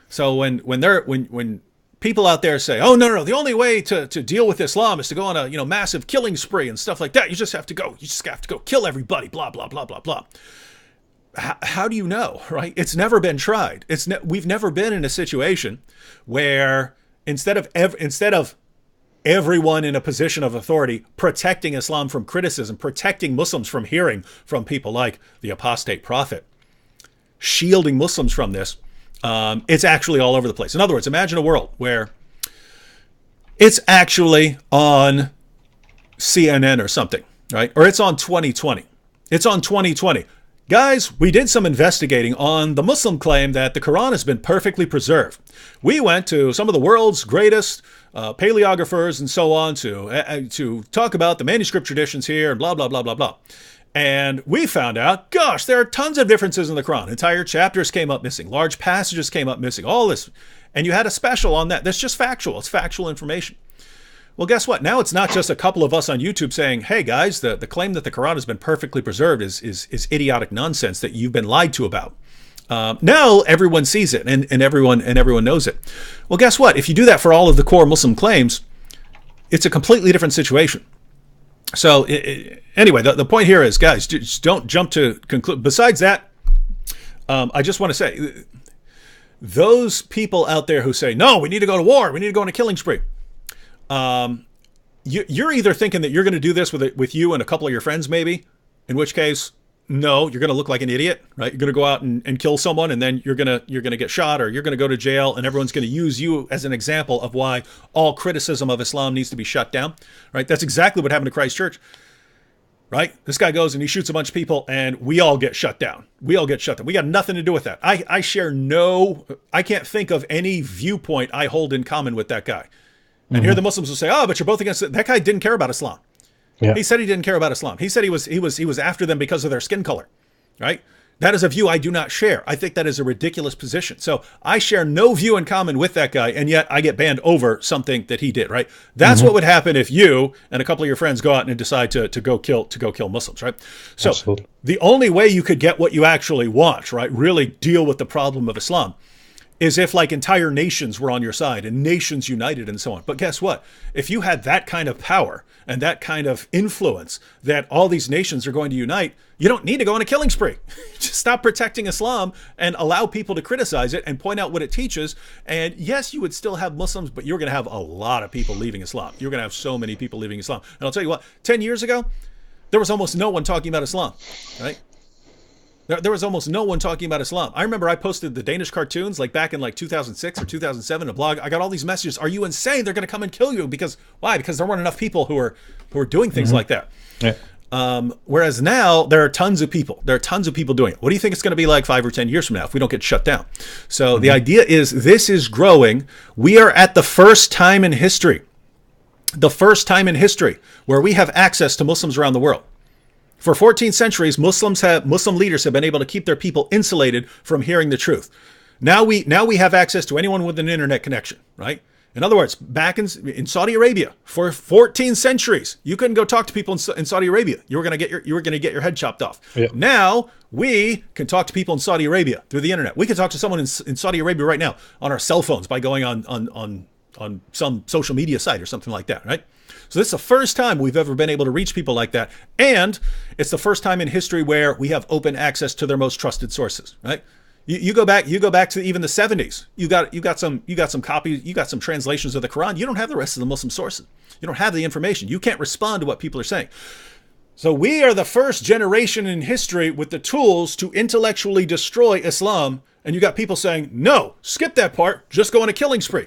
So when people out there say, oh no, the only way to deal with Islam is to go on a massive killing spree and stuff like that. You just have to go kill everybody. Blah blah blah blah blah. how do you know, right? It's never been tried. We've never been in a situation where instead of everyone in a position of authority protecting Islam from criticism, protecting Muslims from hearing from people like the apostate prophet, shielding Muslims from this, it's actually all over the place. In other words, imagine a world where it's actually on CNN or something, right? Or it's on 2020. It's on 2020. Guys, we did some investigating on the Muslim claim that the Quran has been perfectly preserved. We went to some of the world's greatest paleographers and so on to talk about the manuscript traditions here and blah, blah, blah, blah, blah. And we found out, gosh, there are tons of differences in the Quran. Entire chapters came up missing. Large passages came up missing. All this. And you had a special on that. That's just factual. It's factual information. Well, guess what? Now it's not just a couple of us on YouTube saying, hey, guys, the claim that the Quran has been perfectly preserved is idiotic nonsense that you've been lied to about. Now everyone sees it and everyone knows it. Well, guess what? If you do that for all of the core Muslim claims, it's a completely different situation. So anyway, the point here is, guys, just don't jump to conclude. Besides that, I just want to say, those people out there who say, no, we need to go to war, we need to go on a killing spree. You're either thinking that you're going to do this with you and a couple of your friends, maybe, in which case, no, you're going to look like an idiot, right? You're going to go out and kill someone, and then you're going to get shot, or you're going to go to jail, and everyone's going to use you as an example of why all criticism of Islam needs to be shut down, right? That's exactly what happened to Christ Church, right? This guy goes and he shoots a bunch of people, and we all get shut down. We all get shut down. We got nothing to do with that. I can't think of any viewpoint I hold in common with that guy. And here the Muslims will say, oh, but you're both against it. That guy didn't care about Islam. Yeah. He said he didn't care about Islam. He said he was after them because of their skin color, right? That is a view I do not share. I think that is a ridiculous position. So I share no view in common with that guy, and yet I get banned over something that he did, right? That's what would happen if you and a couple of your friends go out and decide to go kill Muslims, right? So Absolutely. The only way you could get what you actually want, right, really deal with the problem of Islam, is if like entire nations were on your side and nations united and so on. But guess what? If you had that kind of power and that kind of influence that all these nations are going to unite, you don't need to go on a killing spree. Just stop protecting Islam and allow people to criticize it and point out what it teaches. And yes, you would still have Muslims, but you're going to have a lot of people leaving Islam. You're going to have so many people leaving Islam. And I'll tell you what, 10 years ago, there was almost no one talking about Islam, right? There was almost no one talking about Islam. I remember I posted the Danish cartoons like back in like 2006 or 2007, a blog. I got all these messages. Are you insane? They're going to come and kill you. Because why? Because there weren't enough people who are doing things like that. Yeah. Whereas now there are tons of people. There are tons of people doing it. What do you think it's going to be like 5 or 10 years from now if we don't get shut down? So the idea is this is growing. We are at the first time in history where we have access to Muslims around the world. For 14 centuries, Muslim leaders have been able to keep their people insulated from hearing the truth. Now we have access to anyone with an internet connection, right? In other words, back in Saudi Arabia, for 14 centuries, you couldn't go talk to people in Saudi Arabia. You were going to get your head chopped off. Yeah. Now we can talk to people in Saudi Arabia through the internet. We can talk to someone in Saudi Arabia right now on our cell phones by going on some social media site or something like that, right? So this is the first time we've ever been able to reach people like that. And it's the first time in history where we have open access to their most trusted sources, right? You go back to even the 70s. You got some copies, you got some translations of the Quran. You don't have the rest of the Muslim sources. You don't have the information. You can't respond to what people are saying. So we are the first generation in history with the tools to intellectually destroy Islam. And you got people saying, no, skip that part, just go on a killing spree.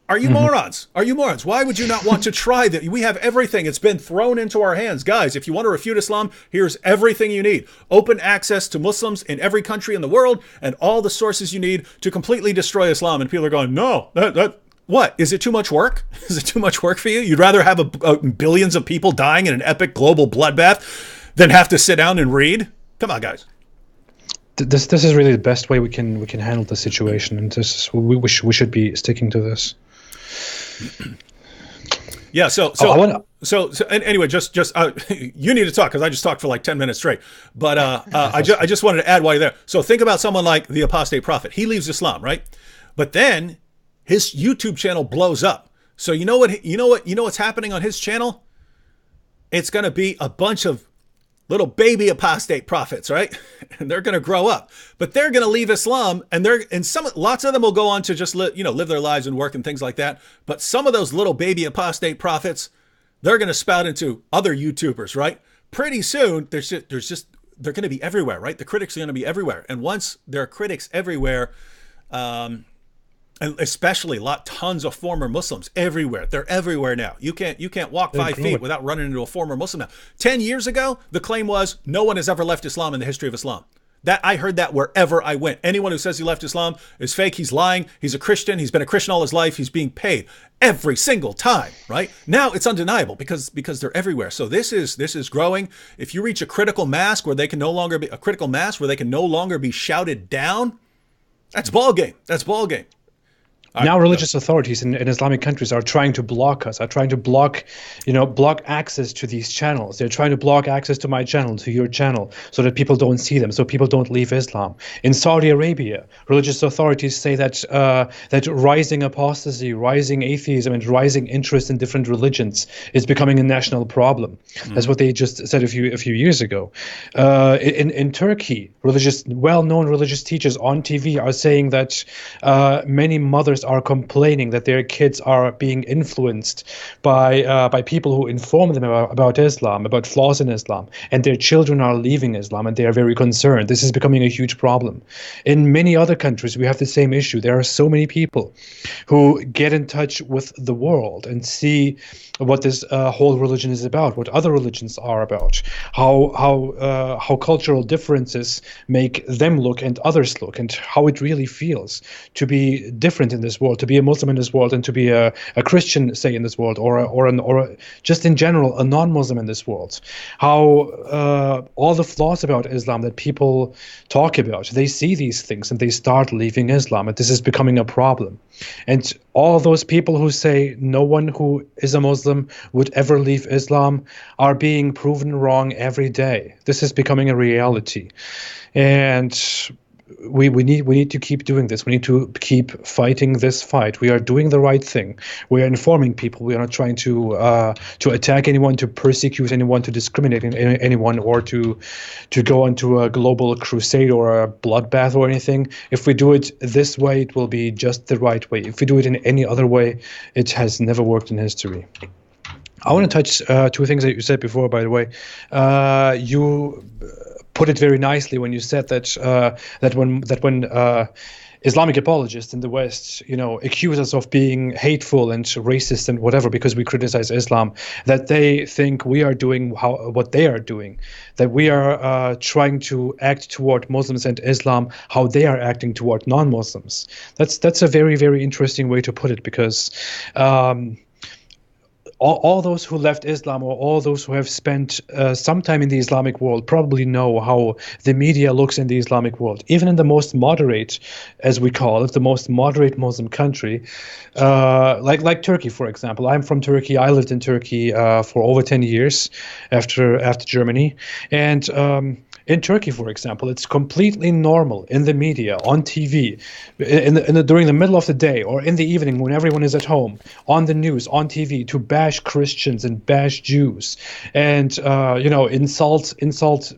Are you morons? Are you morons? Why would you not want to try that? We have everything. It's been thrown into our hands. Guys, if you want to refute Islam, here's everything you need. Open access to Muslims in every country in the world and all the sources you need to completely destroy Islam. And people are going, no, what? Is it too much work? Is it too much work for you? You'd rather have billions of people dying in an epic global bloodbath than have to sit down and read? Come on, guys. This is really the best way we can handle the situation, and we should be sticking to this. Yeah. So anyway, just you need to talk because I just talked for like 10 minutes straight. But I just wanted to add while you're there. So think about someone like the apostate prophet. He leaves Islam, right? But then his YouTube channel blows up. So you know what's happening on his channel? It's going to be a bunch of little baby apostate prophets, right? And they're going to grow up, but they're going to leave Islam, and lots of them will go on to just live their lives and work and things like that. But some of those little baby apostate prophets, they're going to spout into other YouTubers, right? Pretty soon, they're going to be everywhere, right? The critics are going to be everywhere. And once there are critics everywhere, and especially tons of former Muslims everywhere. They're everywhere now. You can't walk 5 feet without running into a former Muslim now. 10 years ago, the claim was no one has ever left Islam in the history of Islam. That I heard that wherever I went. Anyone who says he left Islam is fake. He's lying. He's a Christian. He's been a Christian all his life. He's being paid every single time, right? Now it's undeniable because they're everywhere. So this is growing. If you reach a critical mass where they can no longer be shouted down, that's ball game. That's ball game. Now religious authorities in Islamic countries are trying to block us, are trying to block access to these channels. They're trying to block access to my channel, to your channel, so that people don't see them, so people don't leave Islam. In Saudi Arabia, religious authorities say that that rising apostasy, rising atheism, and rising interest in different religions is becoming a national problem. That's what they just said a few years ago. In Turkey, well-known religious teachers on TV are saying that many mothers are complaining that their kids are being influenced by people who inform them about Islam, about flaws in Islam, and their children are leaving Islam, and they are very concerned. This is becoming a huge problem. In many other countries, we have the same issue. There are so many people who get in touch with the world and see what this whole religion is about, what other religions are about, how cultural differences make them look and others look, and how it really feels to be different in this world, to be a Muslim in this world, and to be a Christian, say, in this world, or just in general a non-Muslim in this world. How all the flaws about Islam that people talk about, they see these things and they start leaving Islam, and this is becoming a problem. And all those people who say no one who is a Muslim would ever leave Islam are being proven wrong every day. This is becoming a reality. And we need to keep doing this. We need to keep fighting this fight. We are doing the right thing. We are informing people. We are not trying to attack anyone, to persecute anyone, to discriminate anyone, or to go into a global crusade or a bloodbath or anything. If we do it this way, it will be just the right way. If we do it in any other way, it has never worked in history. I want to touch two things that you said before, by the way. You put it very nicely when you said that when Islamic apologists in the West, accuse us of being hateful and racist and whatever because we criticize Islam, that they think we are doing what they are doing, that we are trying to act toward Muslims and Islam how they are acting toward non-Muslims. That's a very, very interesting way to put it, because all those who left Islam, or all those who have spent some time in the Islamic world, probably know how the media looks in the Islamic world. Even in the most moderate, as we call it, the most moderate Muslim country, like Turkey, for example. I'm from Turkey. I lived in Turkey for over 10 years after Germany. And in Turkey, for example, it's completely normal in the media, on TV, during the middle of the day or in the evening when everyone is at home, on the news, on TV, to bash Christians and bash Jews and insult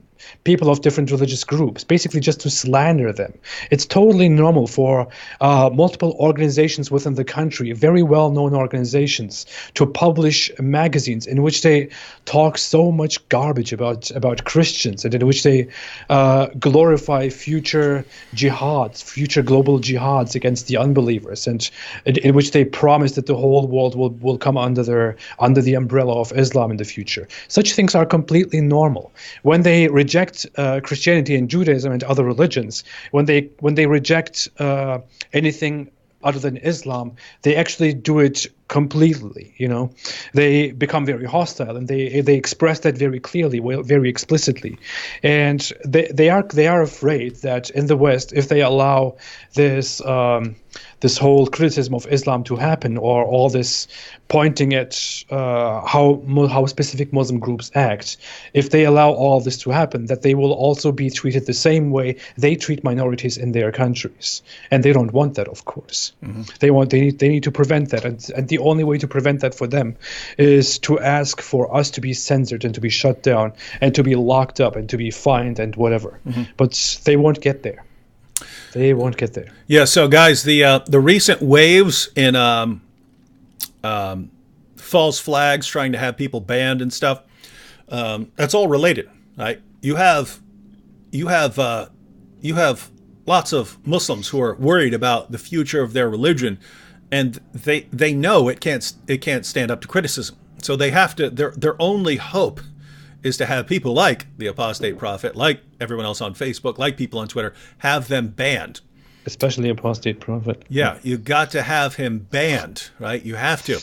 people of different religious groups, basically just to slander them. It's totally normal for multiple organizations within the country, very well-known organizations, to publish magazines in which they talk so much garbage about Christians, and in which they glorify future jihads, future global jihads against the unbelievers, and in which they promise that the whole world will come under the umbrella of Islam in the future. Such things are completely normal. When they reject Christianity and Judaism and other religions, when they reject anything other than Islam, they actually do it completely. They become very hostile, and they express that very clearly, very explicitly, and they are afraid that in the West, if they allow this whole criticism of Islam to happen, or all this pointing at how specific Muslim groups act, if they allow all this to happen, that they will also be treated the same way they treat minorities in their countries, and they don't want that, of course. Mm-hmm. They need to prevent that, and the the only way to prevent that for them is to ask for us to be censored and to be shut down and to be locked up and to be fined and whatever. But they won't get there. They won't get there. Yeah. So, guys, the recent waves in false flags trying to have people banned and stuff, that's all related, right? You have lots of Muslims who are worried about the future of their religion, and they know it can't stand up to criticism. So they have to. Their only hope is to have people like the Apostate Prophet, like everyone else on Facebook, like people on Twitter, have them banned. Especially Apostate Prophet. Yeah, you got to have him banned, right? You have to.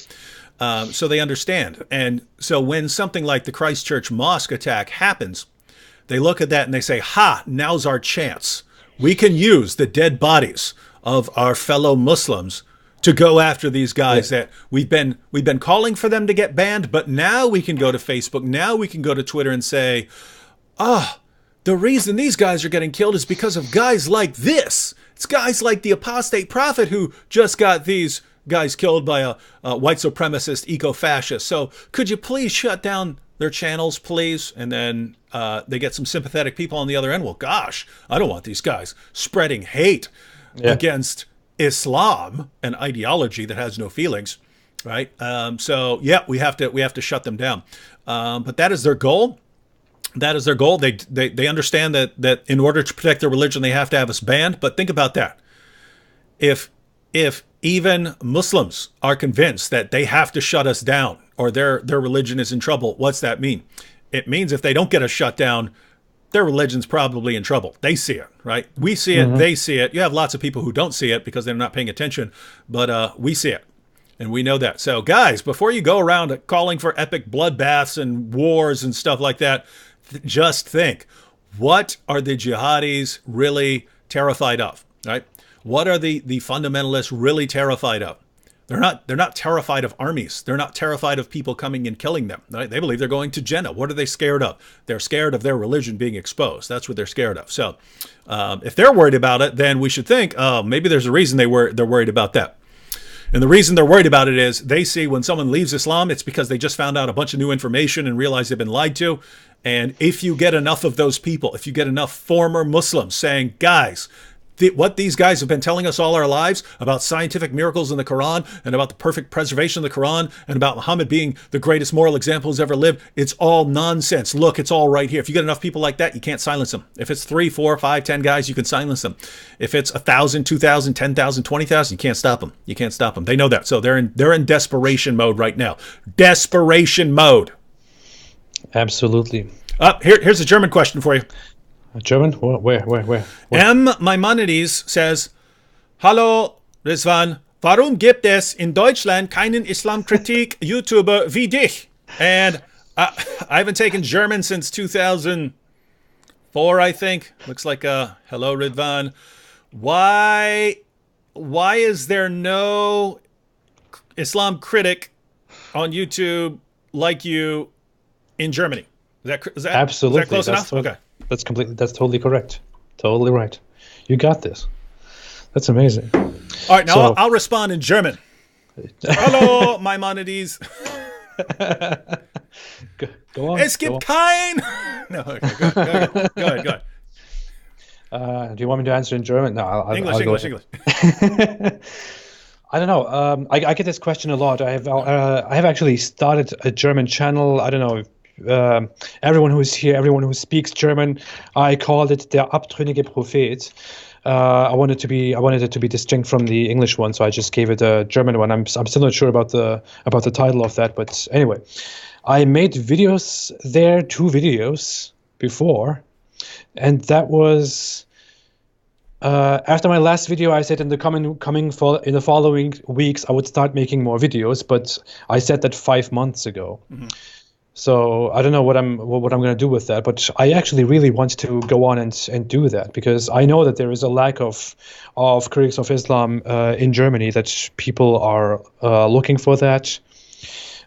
So they understand. And so when something like the Christchurch mosque attack happens, they look at that and they say, ha, now's our chance. We can use the dead bodies of our fellow Muslims to go after these guys that we've been calling for them to get banned, but now we can go to Facebook, now we can go to Twitter and say, the reason these guys are getting killed is because of guys like this. It's guys like the Apostate Prophet who just got these guys killed by a white supremacist eco-fascist. So could you please shut down their channels, please? And then they get some sympathetic people on the other end. Well, gosh, I don't want these guys spreading hate against Islam, an ideology that has no feelings, right? So yeah, we have to shut them down. But that is their goal. That is their goal. They understand that in order to protect their religion, they have to have us banned. But think about that. If even Muslims are convinced that they have to shut us down or their religion is in trouble, what's that mean? It means if they don't get us shut down, their religion's probably in trouble. They see it, right? We see it, they see it. You have lots of people who don't see it because they're not paying attention, but we see it, and we know that. So, guys, before you go around calling for epic bloodbaths and wars and stuff like that, just think, what are the jihadis really terrified of, right? What are the fundamentalists really terrified of? They're not terrified of armies. They're not terrified of people coming and killing them. Right? They believe they're going to Jannah. What are they scared of? They're scared of their religion being exposed. That's what they're scared of. So if they're worried about it, then we should think, oh, maybe there's a reason they're worried about that. And the reason they're worried about it is they see when someone leaves Islam, it's because they just found out a bunch of new information and realize they've been lied to. And if you get enough of those people, if you get enough former Muslims saying, guys, what these guys have been telling us all our lives about scientific miracles in the Quran and about the perfect preservation of the Quran and about Muhammad being the greatest moral example who's ever lived, it's all nonsense. Look, it's all right here. If you get enough people like that, you can't silence them. If it's 3, 4, 5, 10 guys, you can silence them. If it's 1,000, 2,000, 10,000, 20,000, you can't stop them. You can't stop them. They know that. So they're in desperation mode right now. Desperation mode. Absolutely. Here's a German question for you. German? Where? M. Maimonides says, Hallo, Rizwan, warum gibt es in Deutschland keinen Islamkritik YouTuber wie dich? And I haven't taken German since 2004, I think. Looks like hello, Ridvan. Why is there no Islam critic on YouTube like you in Germany? Is that absolutely? Is that close enough? Okay. That's totally correct. Totally right. You got this. That's amazing. All right, now I'll respond in German. Hallo, Maimonides. Go on. Es gibt kein... No, okay, go ahead. Do you want me to answer in German? No, I'll English. I don't know. I get this question a lot. I have actually started a German channel. I don't know. Everyone who is here, everyone who speaks German, I called it Der abtrünnige Prophet. I wanted it to be distinct from the English one, so I just gave it a German one. I'm still not sure about the title of that, but anyway, I made videos there, 2 videos before, and that was after my last video. I said in the in the following weeks I would start making more videos, but I said that 5 months ago. Mm-hmm. So I don't know what I'm going to do with that, but I actually really want to go on and do that because I know that there is a lack of critics of Islam in Germany, that people are looking for that.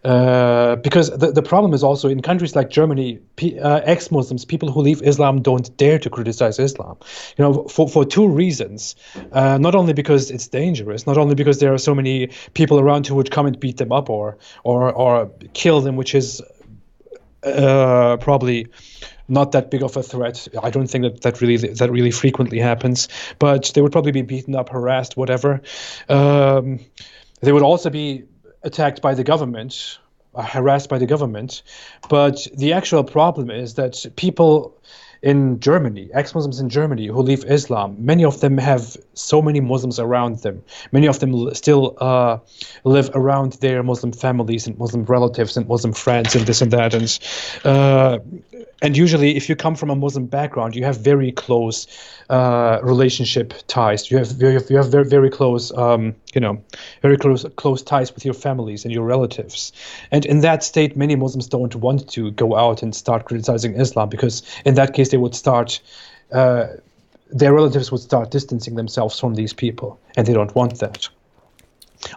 Because the problem is also in countries like Germany, ex-Muslims, people who leave Islam, don't dare to criticize Islam. For two reasons. Not only because it's dangerous, not only because there are so many people around who would come and beat them up or kill them, which is probably not that big of a threat. I don't think that really frequently happens. But they would probably be beaten up, harassed, whatever. They would also be attacked by the government, harassed by the government. But the actual problem is that people in Germany, ex-Muslims in Germany who leave Islam, many of them have so many Muslims around them. Many of them still live around their Muslim families and Muslim relatives and Muslim friends and this and that. And usually, if you come from a Muslim background, you have very close relationship ties. You have very close, very close ties with your families and your relatives. And in that state, many Muslims don't want to go out and start criticizing Islam, because in that case, they would start, their relatives would start distancing themselves from these people, and they don't want that.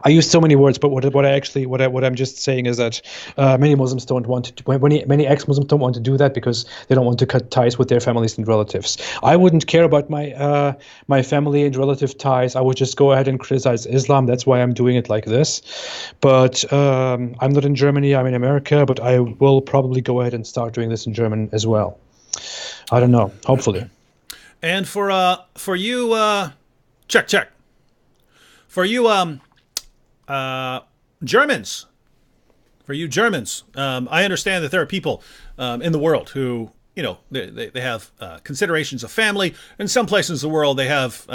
I use so many words, but what I'm just saying is that many Muslims don't want to. Many ex-Muslims don't want to do that because they don't want to cut ties with their families and relatives. I wouldn't care about my family and relative ties. I would just go ahead and criticize Islam. That's why I'm doing it like this. But I'm not in Germany. I'm in America. But I will probably go ahead and start doing this in German as well. I don't know. Hopefully. And for you, check. For you, Germans, I understand that there are people in the world who, they have considerations of family. In some places in the world, they have,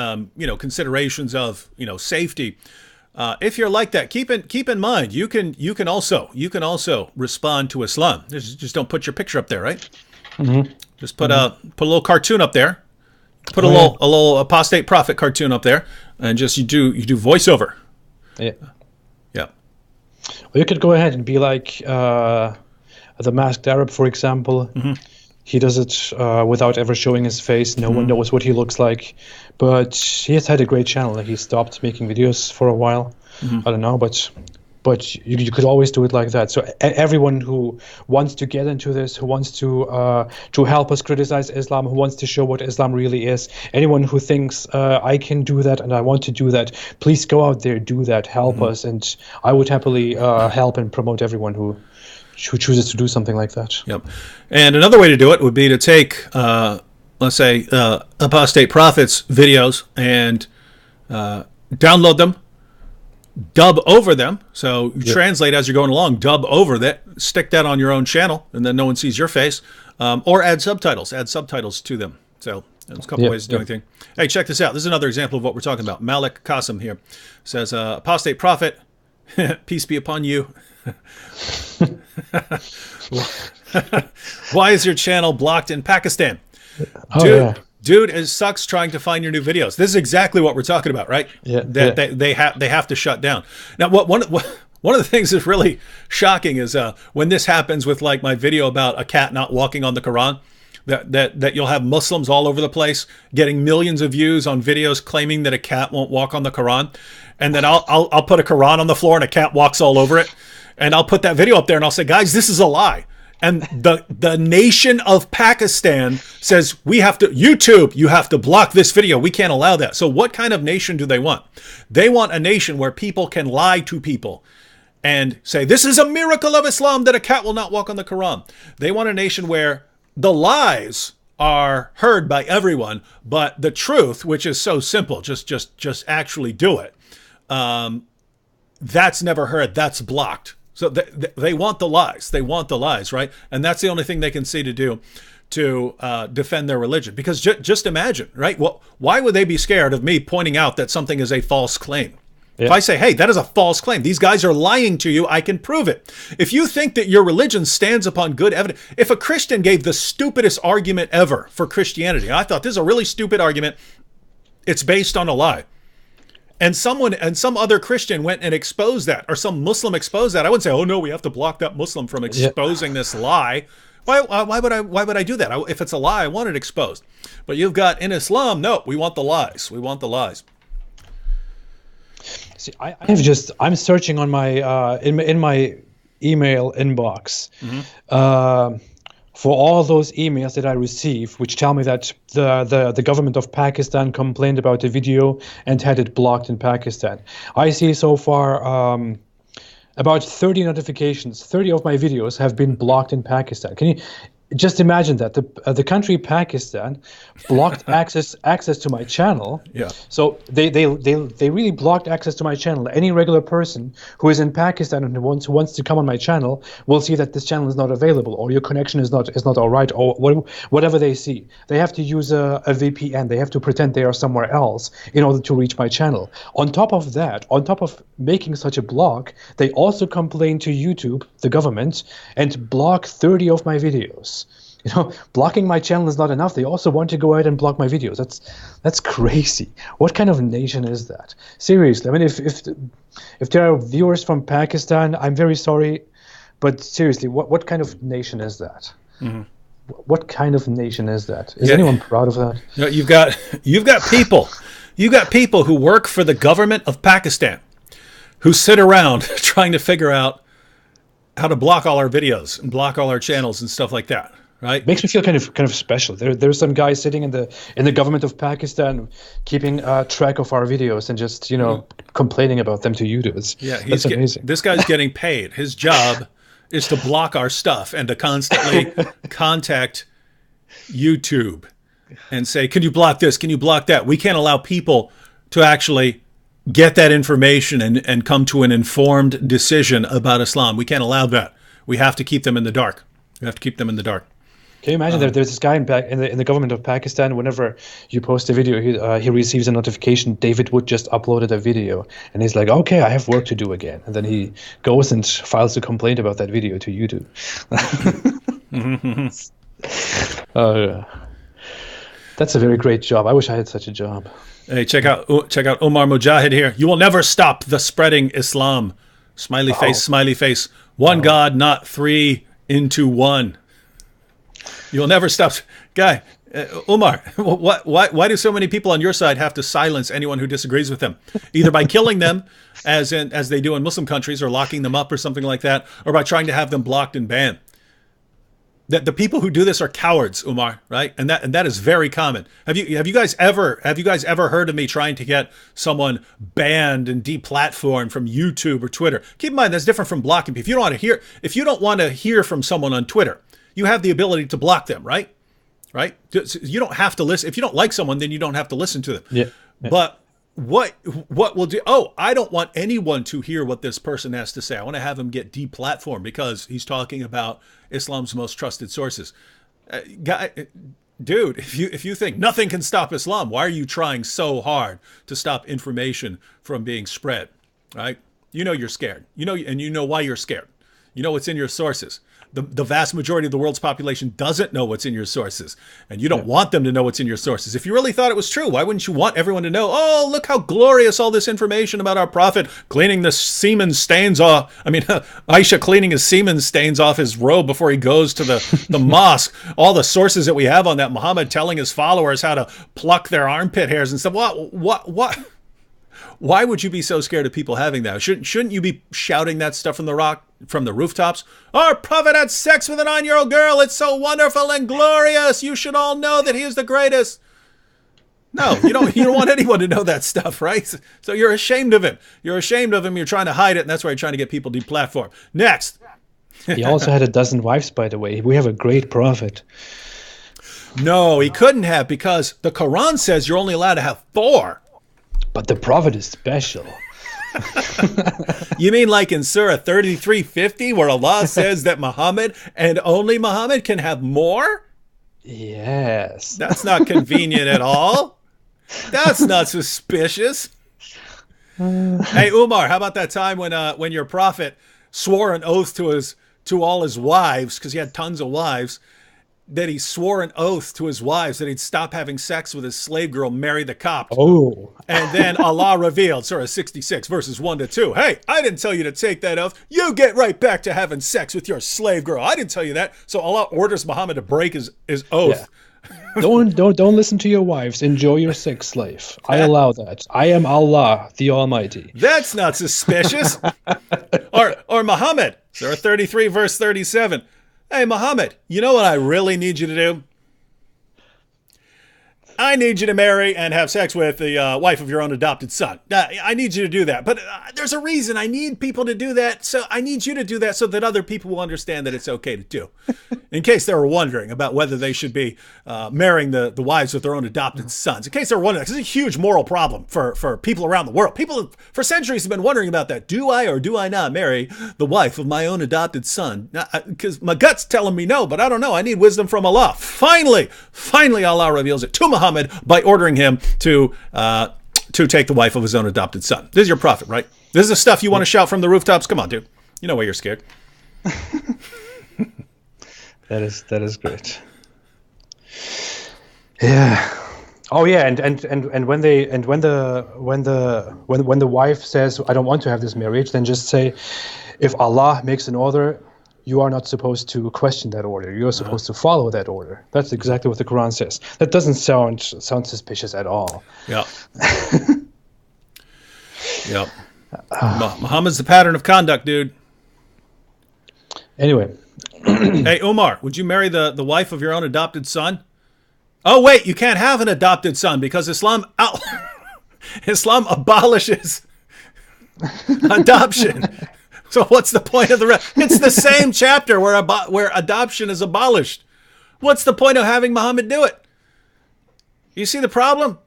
considerations of, safety. If you're like that, keep in mind, you can also respond to Islam. Just don't put your picture up there, right? Mm-hmm. Just put a little cartoon up there. Put a little Apostate Prophet cartoon up there, and just you do voiceover. Yeah. Yeah. Or you could go ahead and be like the Masked Arab, for example. Mm-hmm. He does it without ever showing his face. No one knows what he looks like. But he has had a great channel. He stopped making videos for a while. Mm-hmm. I don't know, but you could always do it like that. So everyone who wants to get into this, who wants to help us criticize Islam, who wants to show what Islam really is, anyone who thinks I can do that and I want to do that, please go out there, do that, help us, and I would happily help and promote everyone who chooses to do something like that. Yep. And another way to do it would be to take, let's say, Apostate Prophet's videos and download them, dub over them. So you translate as you're going along, dub over that, stick that on your own channel, and then no one sees your face, or add subtitles to them. So there's a couple ways of doing things. Hey, check this out. This is another example of what we're talking about. Malik Qasim here says, Apostate Prophet, peace be upon you. Why is your channel blocked in Pakistan? Dude, it sucks trying to find your new videos. This is exactly what we're talking about, right? Yeah. They have to shut down. Now, one of the things that's really shocking is when this happens with like my video about a cat not walking on the Quran, that you'll have Muslims all over the place getting millions of views on videos claiming that a cat won't walk on the Quran, and then I'll put a Quran on the floor and a cat walks all over it, and I'll put that video up there and I'll say, guys, this is a lie. And the nation of Pakistan says, YouTube, you have to block this video. We can't allow that. So what kind of nation do they want? They want a nation where people can lie to people and say, this is a miracle of Islam that a cat will not walk on the Quran. They want a nation where the lies are heard by everyone, but the truth, which is so simple, just actually do it. That's never heard. That's blocked. So they want the lies. They want the lies, right? And that's the only thing they can see to do to defend their religion. Because just imagine, right? Well, why would they be scared of me pointing out that something is a false claim? Yeah. If I say, hey, that is a false claim, these guys are lying to you, I can prove it. If you think that your religion stands upon good evidence, if a Christian gave the stupidest argument ever for Christianity, I thought this is a really stupid argument, it's based on a lie. And some other Christian went and exposed that, or some Muslim exposed that, I wouldn't say, oh no, we have to block that Muslim from exposing this lie. Why would I do that? If it's a lie, I want it exposed. But you've got in Islam, no, we want the lies. We want the lies. See, I'm searching on my in my email inbox. For all those emails that I receive, which tell me that the government of Pakistan complained about the video and had it blocked in Pakistan. I see so far about 30 notifications. 30 of my videos have been blocked in Pakistan. Can you just imagine that the country Pakistan blocked access to my channel? Yeah. So they really blocked access to my channel. Any regular person who is in Pakistan and who wants to come on my channel will see that this channel is not available, or your connection is not all right, or whatever they see. They have to use a VPN. They have to pretend they are somewhere else in order to reach my channel. On top of that, on top of making such a block, they also complain to YouTube, the government, and block 30 of my videos. You know, blocking my channel is not enough. They also want to go ahead and block my videos. That's crazy. What kind of nation is that? Seriously, I mean, if there are viewers from Pakistan, I'm very sorry, but seriously, what kind of nation is that? Mm-hmm. What kind of nation is that? Is anyone proud of that? No, you've got people who work for the government of Pakistan who sit around trying to figure out how to block all our videos and block all our channels and stuff like that, right? Makes me feel kind of special. There's some guy sitting in the government of Pakistan keeping track of our videos and just complaining about them to YouTube. That's amazing. This guy's getting paid. His job is to block our stuff and to constantly contact YouTube and say, "Can you block this? Can you block that?" We can't allow people to actually get that information and come to an informed decision about Islam. We can't allow that. We have to keep them in the dark. We have to keep them in the dark. Can you imagine that there's this guy in the government of Pakistan, whenever you post a video, he receives a notification, David Wood just uploaded a video, and he's like, okay, I have work to do again. And then he goes and files a complaint about that video to YouTube. That's a very great job. I wish I had such a job. Hey, check out Omar Mujahid here. You will never stop the spreading Islam. Smiley face, smiley face. One God, not three into one. You will never stop. Guy, Omar, why do so many people on your side have to silence anyone who disagrees with them? Either by killing them, as they do in Muslim countries, or locking them up or something like that, or by trying to have them blocked and banned. That the people who do this are cowards, Umar, right? And that is very common. Have you guys ever heard of me trying to get someone banned and deplatformed from YouTube or Twitter? Keep in mind that's different from blocking people. If you don't want to hear from someone on Twitter, you have the ability to block them, right? Right? You don't have to listen. If you don't like someone, then you don't have to listen to them. Yeah. But what will do? Oh, I don't want anyone to hear what this person has to say. I want to have him get deplatformed because he's talking about Islam's most trusted sources. Dude, if you think nothing can stop Islam, why are you trying so hard to stop information from being spread? Right? You know you're scared. You know why you're scared. You know what's in your sources. The vast majority of the world's population doesn't know what's in your sources, and you don't want them to know what's in your sources. If you really thought it was true, why wouldn't you want everyone to know, oh, look how glorious all this information about our prophet cleaning the semen stains off. I mean, Aisha cleaning his semen stains off his robe before he goes to the mosque. All the sources that we have on that, Muhammad telling his followers how to pluck their armpit hairs and stuff. What? Why would you be so scared of people having that? Shouldn't you be shouting that stuff from the rooftops? Our prophet had sex with a 9-year-old girl. It's so wonderful and glorious. You should all know that he is the greatest. No, you don't want anyone to know that stuff, right? So you're ashamed of him. You're ashamed of him. You're trying to hide it, and that's why you're trying to get people deplatformed. Next. He also had a dozen wives, by the way. We have a great prophet. No, he couldn't have, because the Quran says you're only allowed to have 4. But the prophet is special. You mean like in Surah 33:50, where Allah says that Muhammad and only Muhammad can have more? Yes. That's not convenient at all. That's not suspicious. Hey, Umar, how about that time when your prophet swore an oath to all his wives, because he had tons of wives, that he swore an oath to his wives that he'd stop having sex with his slave girl, marry the Copt. Oh. And then Allah revealed, Surah 66, verses 1-2. Hey, I didn't tell you to take that oath. You get right back to having sex with your slave girl. I didn't tell you that. So Allah orders Muhammad to break his oath. Yeah. Don't listen to your wives. Enjoy your sex slave. I allow that. I am Allah, the Almighty. That's not suspicious. or Muhammad, Surah 33, verse 37. Hey, Muhammad, you know what I really need you to do? I need you to marry and have sex with the wife of your own adopted son. I need you to do that. But there's a reason. I need people to do that. So I need you to do that so that other people will understand that it's okay to do. In case they were wondering about whether they should be marrying the wives of their own adopted sons. In case they were wondering, because it's a huge moral problem for people around the world. People for centuries have been wondering about that. Do I or do I not marry the wife of my own adopted son? Because my gut's telling me no, but I don't know. I need wisdom from Allah. Finally, Allah reveals it to Muhammad by ordering him to take the wife of his own adopted son. This is your prophet, right? This is the stuff you want to shout from the rooftops? Come on, dude. You know why you're scared. That is great. Yeah. Oh yeah, and when the wife says, I don't want to have this marriage, then just say, if Allah makes an order, you are not supposed to question that order. You're supposed to follow that order. That's exactly what the Quran says. That doesn't sound suspicious at all. Yeah. Yep. Muhammad's the pattern of conduct, dude. Anyway. Hey, Umar, would you marry the wife of your own adopted son? Oh, wait, you can't have an adopted son because Islam abolishes adoption. So what's the point of it's the same chapter where adoption is abolished. What's the point of having Muhammad do it? You see the problem?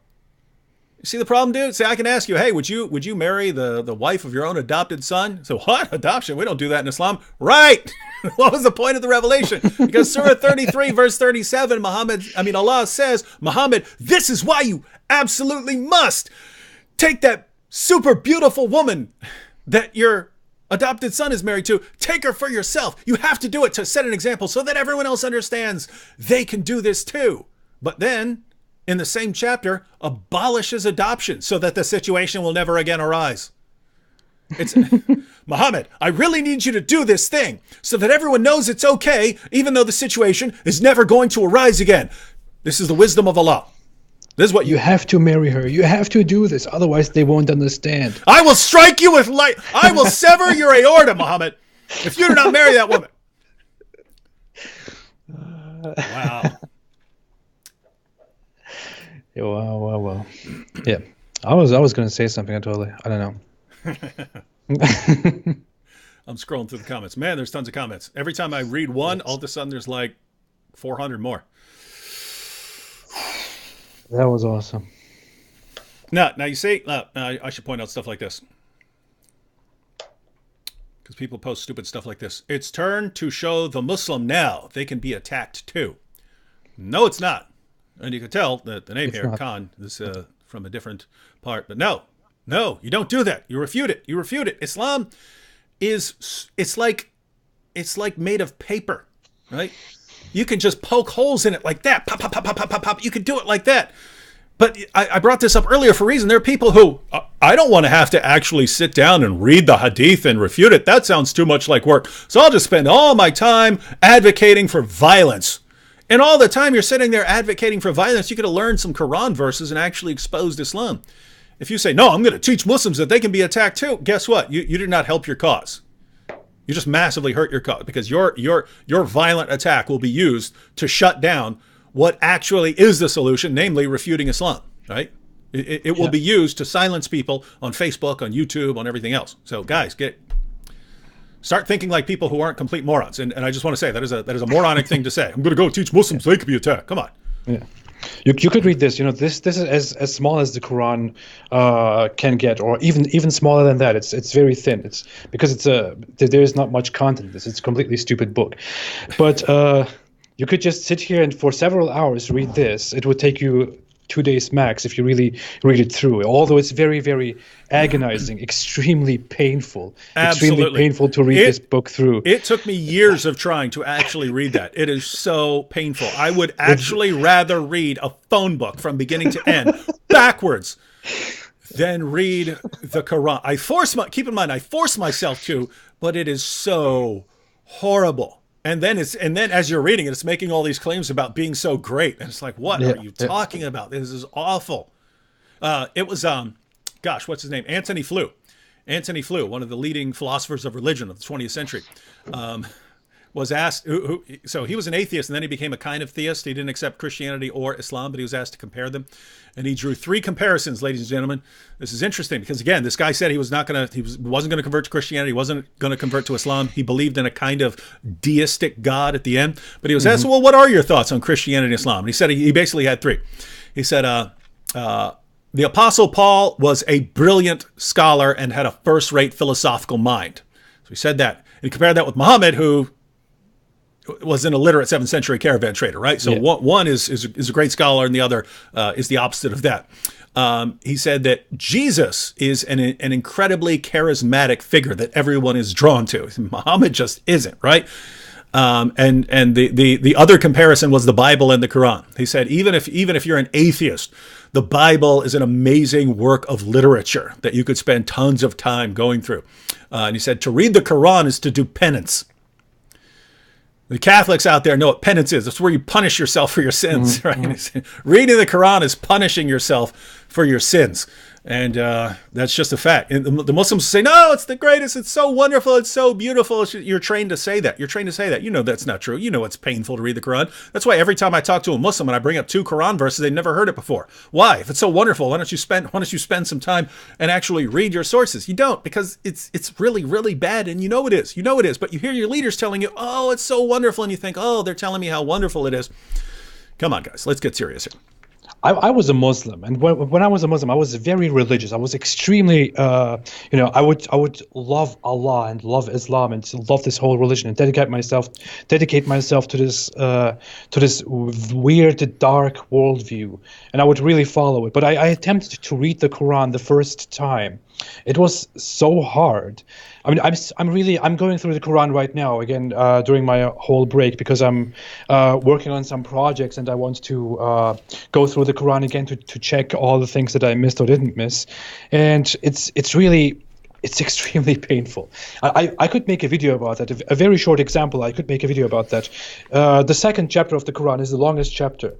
You see the problem, dude? Say, I can ask you, hey, would you marry the wife of your own adopted son? So what? Adoption? We don't do that in Islam. Right. What was the point of the revelation? Because Surah 33, verse 37, Allah says, Muhammad, this is why you absolutely must take that super beautiful woman that your adopted son is married to. Take her for yourself. You have to do it to set an example so that everyone else understands they can do this too. But then, in the same chapter, abolishes adoption so that the situation will never again arise. It's Muhammad, I really need you to do this thing so that everyone knows it's okay, even though the situation is never going to arise again. This is the wisdom of Allah. This is what you have to marry her. You have to do this. Otherwise, they won't understand. I will strike you with light. I will sever your aorta, Muhammad, if you do not marry that woman. Wow. Yeah, well. Yeah. I was going to say something. I don't know. I'm scrolling through the comments. Man, there's tons of comments. Every time I read one, all of a sudden there's like 400 more. That was awesome. Now you see, I should point out stuff like this. Because people post stupid stuff like this. It's turned to show the Muslim now. They can be attacked too. No, it's not. And you can tell that the name here, Khan, is from a different part. But no, you don't do that. You refute it. Islam it's like made of paper, right? You can just poke holes in it like that. Pop, pop, pop, pop, pop, pop, pop. You can do it like that. But I brought this up earlier for a reason. There are people who, I don't want to have to actually sit down and read the hadith and refute it. That sounds too much like work. So I'll just spend all my time advocating for violence. And all the time you're sitting there advocating for violence, you could have learned some Quran verses and actually exposed Islam. If you say, no, I'm going to teach Muslims that they can be attacked too, guess what? You did not help your cause. You just massively hurt your cause because your violent attack will be used to shut down what actually is the solution, namely refuting Islam, right? It will be used to silence people on Facebook, on YouTube, on everything else. So guys, start thinking like people who aren't complete morons. And I just want to say that is a moronic thing to say. I'm going to go teach Muslims they could be attacked. Come on. Yeah. You could read this. This is as small as the Quran can get, or even smaller than that. It's very thin. It's because there is not much content in this. It's a completely stupid book. But you could just sit here and for several hours read this. It would take you 2 days max if you really read it through. Although it's very, very agonizing, extremely painful, Absolutely. extremely painful to read this book through. It took me years of trying to actually read that. It is so painful. I would actually rather read a phone book from beginning to end backwards than read the Quran. Keep in mind, I force myself to, but it is so horrible. And then as you're reading it, it's making all these claims about being so great. And it's like, what are you talking about? This is awful. It was, what's his name? Anthony Flew. Anthony Flew, one of the leading philosophers of religion of the 20th century, was asked, so he was an atheist and then he became a kind of theist. He didn't accept Christianity or Islam, but he was asked to compare them. And he drew 3 comparisons, ladies and gentlemen. This is interesting because, again, this guy said he wasn't going to convert to Christianity. He wasn't going to convert to Islam. He believed in a kind of deistic God at the end. But he was asked, well, what are your thoughts on Christianity and Islam? And he said he basically had 3. He said, the Apostle Paul was a brilliant scholar and had a first-rate philosophical mind. So he said that. And he compared that with Muhammad, who was an illiterate 7th century caravan trader, right? So one is a great scholar and the other is the opposite of that. He said that Jesus is an incredibly charismatic figure that everyone is drawn to. Muhammad just isn't, right? And the other comparison was the Bible and the Quran. He said, even if you're an atheist, the Bible is an amazing work of literature that you could spend tons of time going through. And he said, to read the Quran is to do penance. The Catholics out there know what penance is. That's where you punish yourself for your sins, right? Reading the Quran is punishing yourself for your sins. And that's just a fact. And the Muslims say, no, it's the greatest. It's so wonderful. It's so beautiful. You're trained to say that. You're trained to say that. You know that's not true. You know it's painful to read the Quran. That's why every time I talk to a Muslim and I bring up 2 Quran verses, they've never heard it before. Why? If it's so wonderful, why don't you spend some time and actually read your sources? You don't, because it's really, really bad, and you know it is. You know it is. But you hear your leaders telling you, oh, it's so wonderful, and you think, oh, they're telling me how wonderful it is. Come on, guys. Let's get serious here. I was a Muslim, and when I was a Muslim, I was very religious. I was extremely, I would love Allah and love Islam and love this whole religion and dedicate myself to this weird, dark worldview, and I would really follow it. But I attempted to read the Quran the first time. It was so hard. I mean, I'm going through the Quran right now again during my whole break because I'm working on some projects and I want to go through the Quran again to check all the things that I missed or didn't miss, and it's extremely painful. I could make a video about that. A very short example. I could make a video about that. The 2nd chapter of the Quran is the longest chapter.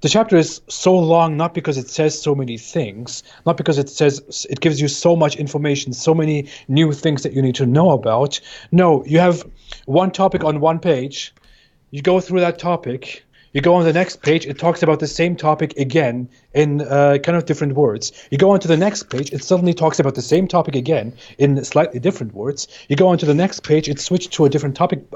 The chapter is so long not because it says so many things, not because it gives you so much information, so many new things that you need to know about. No, you have one topic on one page. You go through that topic. You go on the next page, it talks about the same topic again in kind of different words. You go on to the next page, it suddenly talks about the same topic again in slightly different words. You go on to the next page, it's switched to a different topic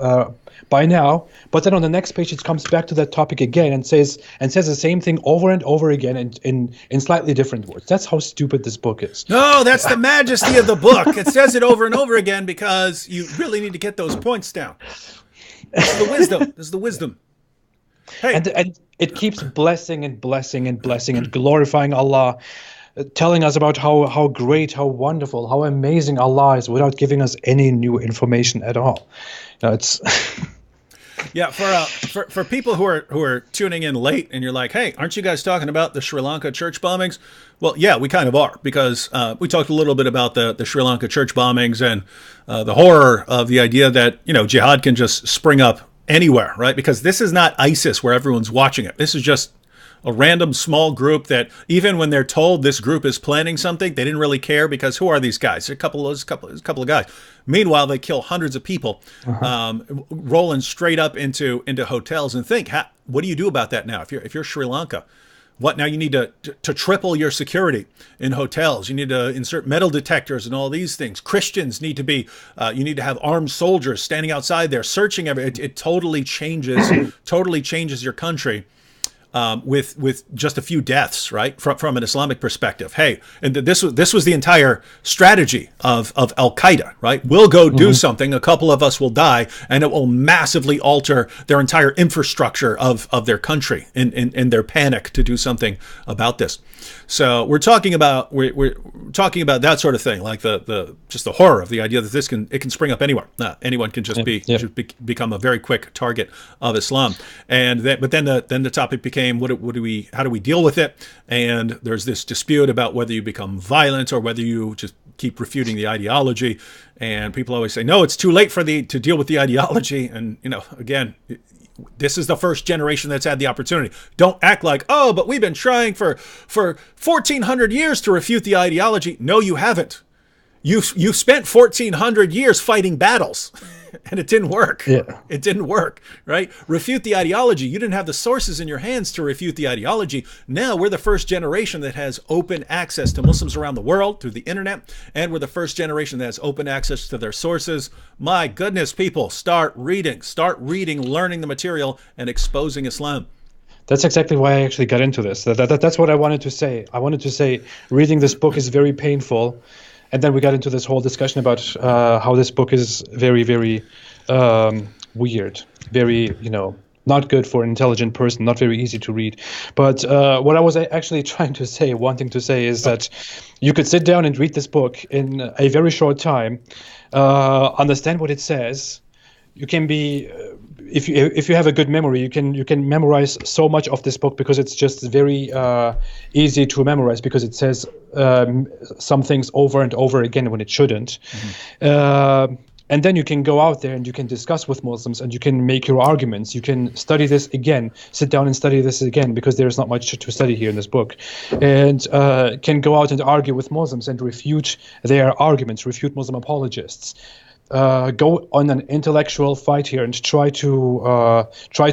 by now, but then on the next page it comes back to that topic again and says the same thing over and over again in slightly different words. That's how stupid this book is. No, that's the majesty of the book. It says it over and over again because you really need to get those points down. This is the wisdom. This is the wisdom. Hey. And it keeps blessing and blessing and blessing and glorifying Allah, telling us about how great, how wonderful, how amazing Allah is without giving us any new information at all. It's yeah, for people who are tuning in late and you're like, hey, aren't you guys talking about the Sri Lanka church bombings? Well, yeah, we kind of are, because we talked a little bit about the Sri Lanka church bombings and the horror of the idea that, jihad can just spring up anywhere, right? Because this is not ISIS where everyone's watching it. This is just a random small group that even when they're told this group is planning something, they didn't really care, because who are these guys? They're a couple of guys. Meanwhile, they kill hundreds of people, rolling straight up into hotels. And think, what do you do about that now? If you're Sri Lanka, what now? You need to triple your security in hotels. You need to insert metal detectors and all these things. Christians need to be. You need to have armed soldiers standing outside there searching. It totally changes your country. with just a few deaths, right? From an Islamic perspective. Hey, and this was the entire strategy of Al Qaeda, right? We'll go do something, a couple of us will die, and it will massively alter their entire infrastructure of their country in their panic to do something about this. So we're talking about that sort of thing, like the just the horror of the idea that it can spring up anywhere. Anyone can just become a very quick target of Islam. And but then the topic became, how do we deal with it? And there's this dispute about whether you become violent or whether you just keep refuting the ideology. And people always say, no, it's too late to deal with the ideology. And again, this is the first generation that's had the opportunity. Don't act like, oh, but we've been trying for 1,400 years to refute the ideology. No, you haven't. You've spent 1,400 years fighting battles, and it didn't work. Yeah. It didn't work, right? Refute the ideology. You didn't have the sources in your hands to refute the ideology. Now we're the first generation that has open access to Muslims around the world through the internet, and we're the first generation that has open access to their sources. My goodness, people, start reading, learning the material, and exposing Islam. That's exactly why I actually got into this. That's what I wanted to say. I wanted to say reading this book is very painful. And then we got into this whole discussion about how this book is very, very weird, very, not good for an intelligent person, not very easy to read. But what I was actually wanting to say is that you could sit down and read this book in a very short time, understand what it says. You can be, if you have a good memory, you can memorize so much of this book because it's just very easy to memorize, because it says some things over and over again when it shouldn't. And then you can go out there and you can discuss with Muslims and you can make your arguments. You can study this again, sit down and study this again, because there's not much to study here in this book. And can go out and argue with Muslims and refute their arguments, refute Muslim apologists. Go on an intellectual fight here and try to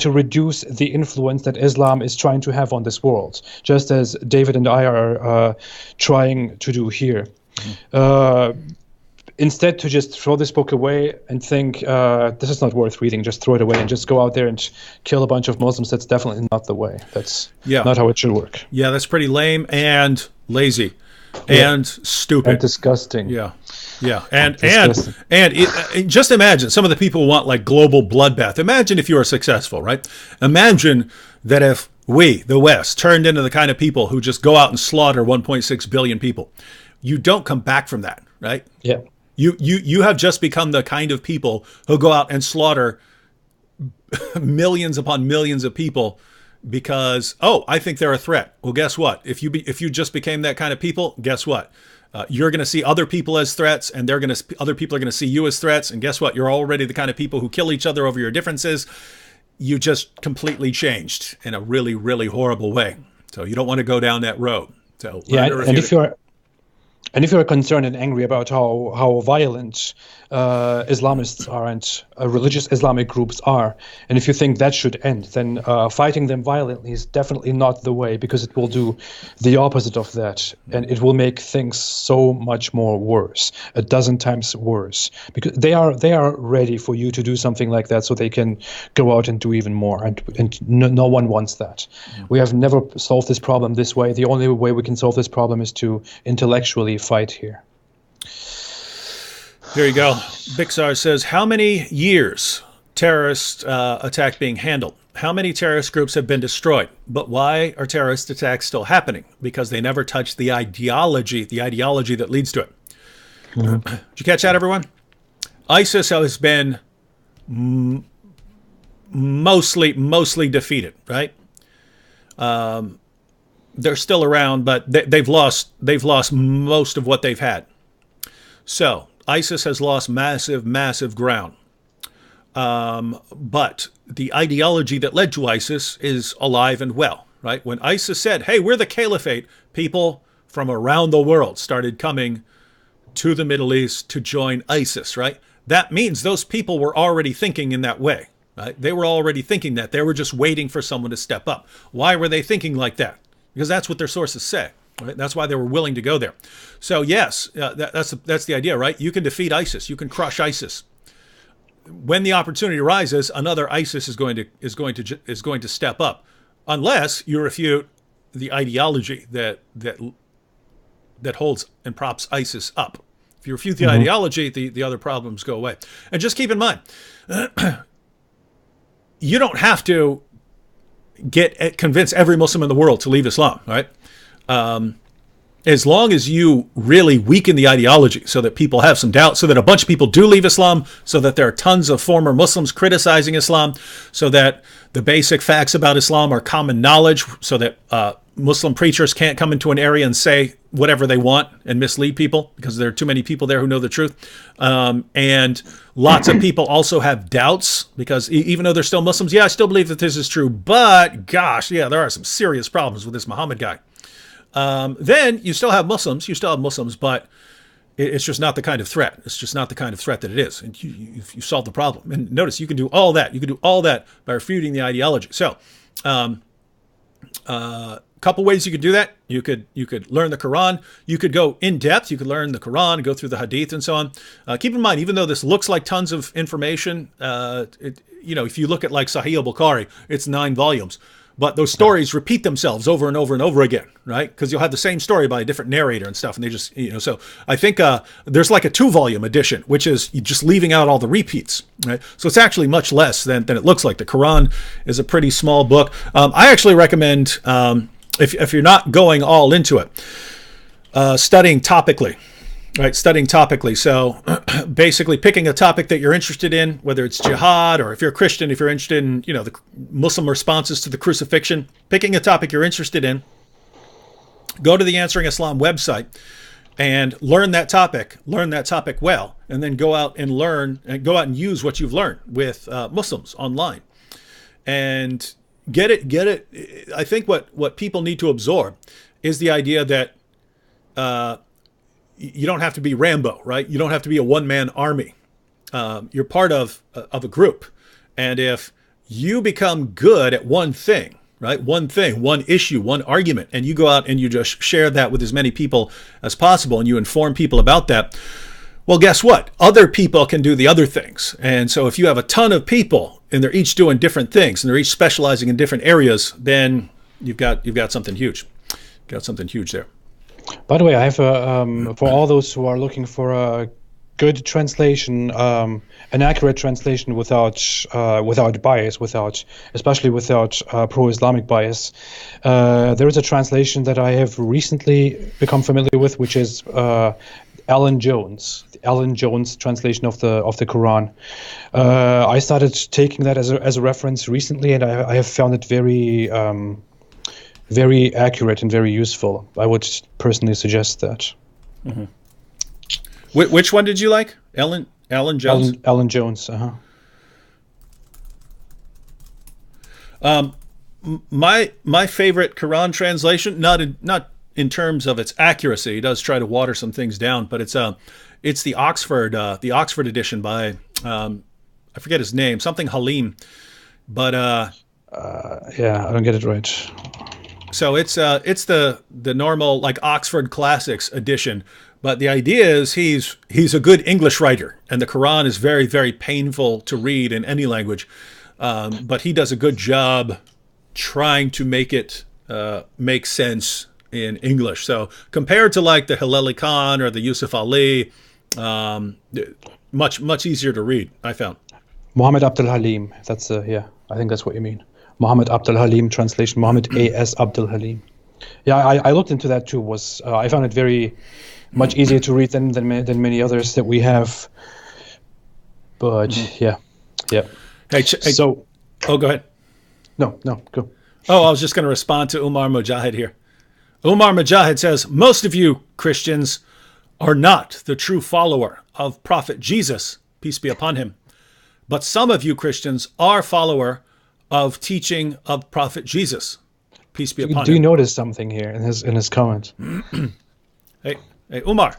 reduce the influence that Islam is trying to have on this world, just as David and I are trying to do here. Instead, to just throw this book away and think this is not worth reading, just throw it away and just go out there and kill a bunch of Muslims. That's definitely not the way. That's not how it should work. Yeah, that's pretty lame and lazy and stupid and disgusting. Yeah, and just imagine some of the people who want like global bloodbath. Imagine if you were successful, right? Imagine that if we, the West, turned into the kind of people who just go out and slaughter 1.6 billion people. You don't come back from that, right? Yeah. You have just become the kind of people who go out and slaughter millions upon millions of people because, I think they're a threat. Well, guess what? If you just became that kind of people, guess what? You're going to see other people as threats, and other people are going to see you as threats. And guess what? You're already the kind of people who kill each other over your differences. You just completely changed in a really, really horrible way. So you don't want to go down that road. So and if you're concerned and angry about how violent Islamists are and religious Islamic groups are, and if you think that should end, then fighting them violently is definitely not the way, because it will do the opposite of that, and it will make things so much more worse, a dozen times worse, because they are ready for you to do something like that so they can go out and do even more, and no one wants that. We have never solved this problem this way. The only way we can solve this problem is to intellectually fight here. Here you go. Bixar says, how many years terrorist attack being handled? How many terrorist groups have been destroyed? But why are terrorist attacks still happening? Because they never touch the ideology that leads to it. Mm-hmm. Did you catch that, everyone? ISIS has been mostly defeated, right? They're still around, but they've lost most of what they've had. So ISIS has lost massive ground. But the ideology that led to ISIS is alive and well, right? When ISIS said, hey, we're the caliphate, people from around the world started coming to the Middle East to join ISIS, right? That means those people were already thinking in that way, right? They were already thinking that. They were just waiting for someone to step up. Why were they thinking like that? Because that's what their sources say. Right? That's why they were willing to go there. So yes, that's the idea, right? You can defeat ISIS. You can crush ISIS. When the opportunity arises, another ISIS is going to step up. unless you refute the ideology that holds and props ISIS up. If you refute the ideology, the other problems go away. And just keep in mind, you don't have to convince every Muslim in the world to leave Islam, right? As long as you really weaken the ideology so that people have some doubt, so that a bunch of people do leave Islam, so that there are tons of former Muslims criticizing Islam, so that the basic facts about Islam are common knowledge, so that Muslim preachers can't come into an area and say whatever they want and mislead people because there are too many people there who know the truth. And lots of people also have doubts because even though they're still Muslims, yeah, I still believe that this is true, but gosh, yeah, there are some serious problems with this Muhammad guy. Then you still have Muslims, but it's just not the kind of threat. It's just not the kind of threat that it is. And you solve the problem. And notice you can do all that. You can do all that by refuting the ideology. So, couple ways you could do that. You could learn the Quran. You could go in depth. You could learn the Quran, go through the Hadith, and so on. Keep in mind, even though this looks like tons of information, if you look at like Sahih al-Bukhari, it's 9 volumes. But those stories repeat themselves over and over and over again, right? Because you'll have the same story by a different narrator and stuff. And they just, so I think there's like a 2-volume edition, which is just leaving out all the repeats, right? So it's actually much less than it looks like. The Quran is a pretty small book. I actually recommend, if you're not going all into it, studying topically. Right, studying topically. So basically picking a topic that you're interested in, whether it's jihad or if you're a Christian, if you're interested in, the Muslim responses to the crucifixion, picking a topic you're interested in, go to the Answering Islam website and learn that topic well, and then go out and use what you've learned with Muslims online and get it. I think what people need to absorb is the idea that, you don't have to be Rambo, right? You don't have to be a one-man army. You're part of a group. And if you become good at one thing, right? One thing, one issue, one argument, and you go out and you just share that with as many people as possible and you inform people about that, well, guess what? Other people can do the other things. And so if you have a ton of people and they're each doing different things and they're each specializing in different areas, then you've got something huge. Got something huge there. By the way, I have for all those who are looking for a good translation, an accurate translation without bias, especially without pro-Islamic bias. There is a translation that I have recently become familiar with, which is Alan Jones translation of the Quran. I started taking that as a reference recently, and I have found it very accurate and very useful. I would personally suggest that. Mm-hmm. Which one did you like? Alan Jones? Alan Jones, My favorite Quran translation, not in terms of its accuracy, he does try to water some things down, but it's the Oxford edition by I forget his name, something Halim, but yeah, I don't get it right. So it's the normal like Oxford Classics edition, but the idea is he's a good English writer, and the Quran is very, very painful to read in any language, but he does a good job trying to make it make sense in English. So compared to like the Hilali Khan or the Yusuf Ali, much easier to read, I found. Muhammad Abdul Halim. That's I think that's what you mean. Muhammad Abdul Halim translation. Muhammad A.S. Abdul Halim. Yeah, I looked into that too. I found it very much easier to read than many others that we have. But yeah. Hey, so go ahead. No, go. Oh, I was just going to respond to Umar Mujahid here. Umar Mujahid says, most of you Christians are not the true follower of Prophet Jesus, peace be upon him. But some of you Christians are follower of teaching of Prophet Jesus, peace be upon him. Do you notice something here in his comment? Hey, Umar,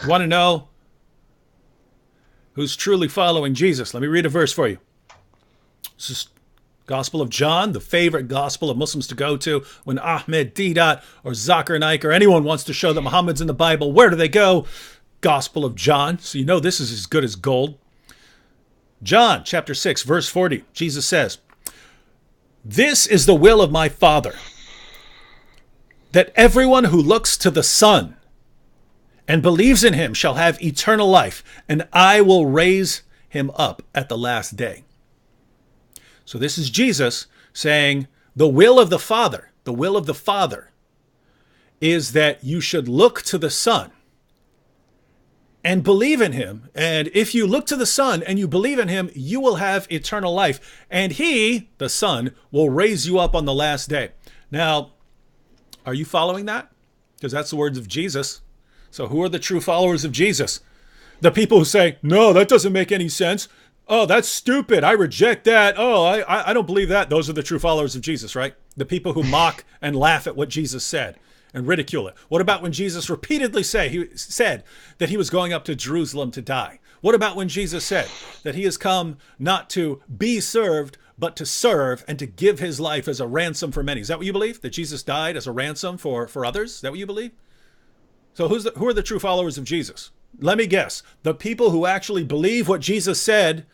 you want to know who's truly following Jesus? Let me read a verse for you. This is Gospel of John, the favorite gospel of Muslims to go to when Ahmed Deedat or Zakir Naik or anyone wants to show that Muhammad's in the Bible. Where do they go? Gospel of John. So you know this is as good as gold. John chapter 6, verse 40, Jesus says, This is the will of my Father, that everyone who looks to the Son and believes in him shall have eternal life, and I will raise him up at the last day. So this is Jesus saying the will of the Father, is that you should look to the Son and believe in him. And if you look to the Son and you believe in him, you will have eternal life. And he, the Son, will raise you up on the last day. Now, are you following that? Because that's the words of Jesus. So who are the true followers of Jesus? The people who say, no, that doesn't make any sense. Oh, that's stupid. I reject that. Oh, I don't believe that. Those are the true followers of Jesus, right? The people who mock and laugh at what Jesus said and ridicule it. What about when Jesus repeatedly said that he was going up to Jerusalem to die? What about when Jesus said that he has come not to be served, but to serve and to give his life as a ransom for many? Is that what you believe? That Jesus died as a ransom for others? Is that what you believe? So who are the true followers of Jesus? Let me guess. The people who actually believe what Jesus said,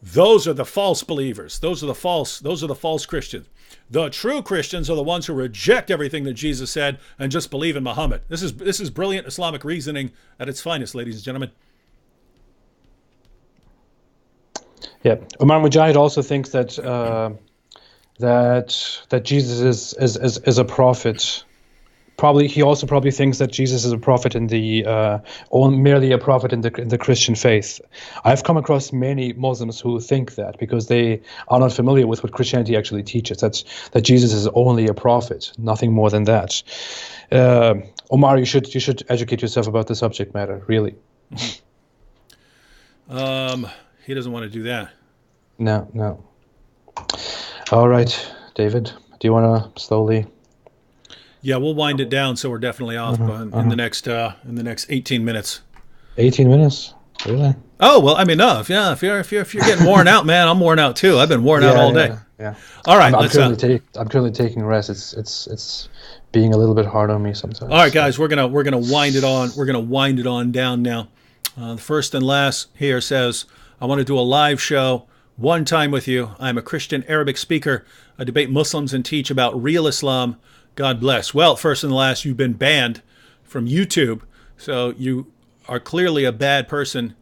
those are the false believers. Those are the false Christians. The true Christians are the ones who reject everything that Jesus said and just believe in Muhammad. This is brilliant Islamic reasoning at its finest, ladies and gentlemen. Yeah, Umar Mujahid also thinks that that Jesus is a prophet. He also probably thinks that Jesus is a prophet in the merely a prophet in the Christian faith. I've come across many Muslims who think that because they are not familiar with what Christianity actually teaches. That Jesus is only a prophet, nothing more than that. Omar, you should educate yourself about the subject matter, really. He doesn't want to do that. No. All right, David, do you want to slowly? Yeah, we'll wind it down, so we're definitely off in the next 18 minutes. 18 minutes, really? Oh well, I mean, no. If you're getting worn out, man, I'm worn out too. I've been worn out all day. Yeah. All right, I'm currently taking rest. It's being a little bit hard on me sometimes. All right, guys, we're gonna wind it on. We're gonna wind it on down now. The first and last here says, I want to do a live show one time with you. I'm a Christian Arabic speaker. I debate Muslims and teach about real Islam. God bless. Well, first and last, you've been banned from YouTube, so you are clearly a bad person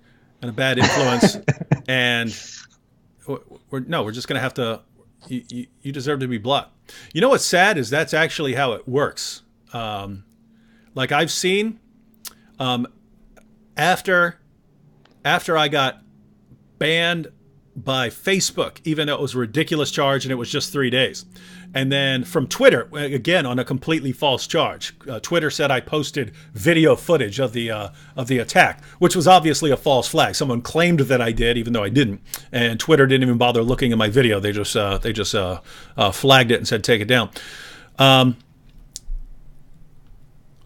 and a bad influence. And we're just going to have to. You deserve to be blocked. You know what's sad is that's actually how it works. Like I've seen, after I got banned by Facebook, even though it was a ridiculous charge and it was just 3 days. And then from Twitter, again, on a completely false charge. Twitter said I posted video footage of the attack, which was obviously a false flag. Someone claimed that I did, even though I didn't. And Twitter didn't even bother looking at my video. They just flagged it and said, take it down.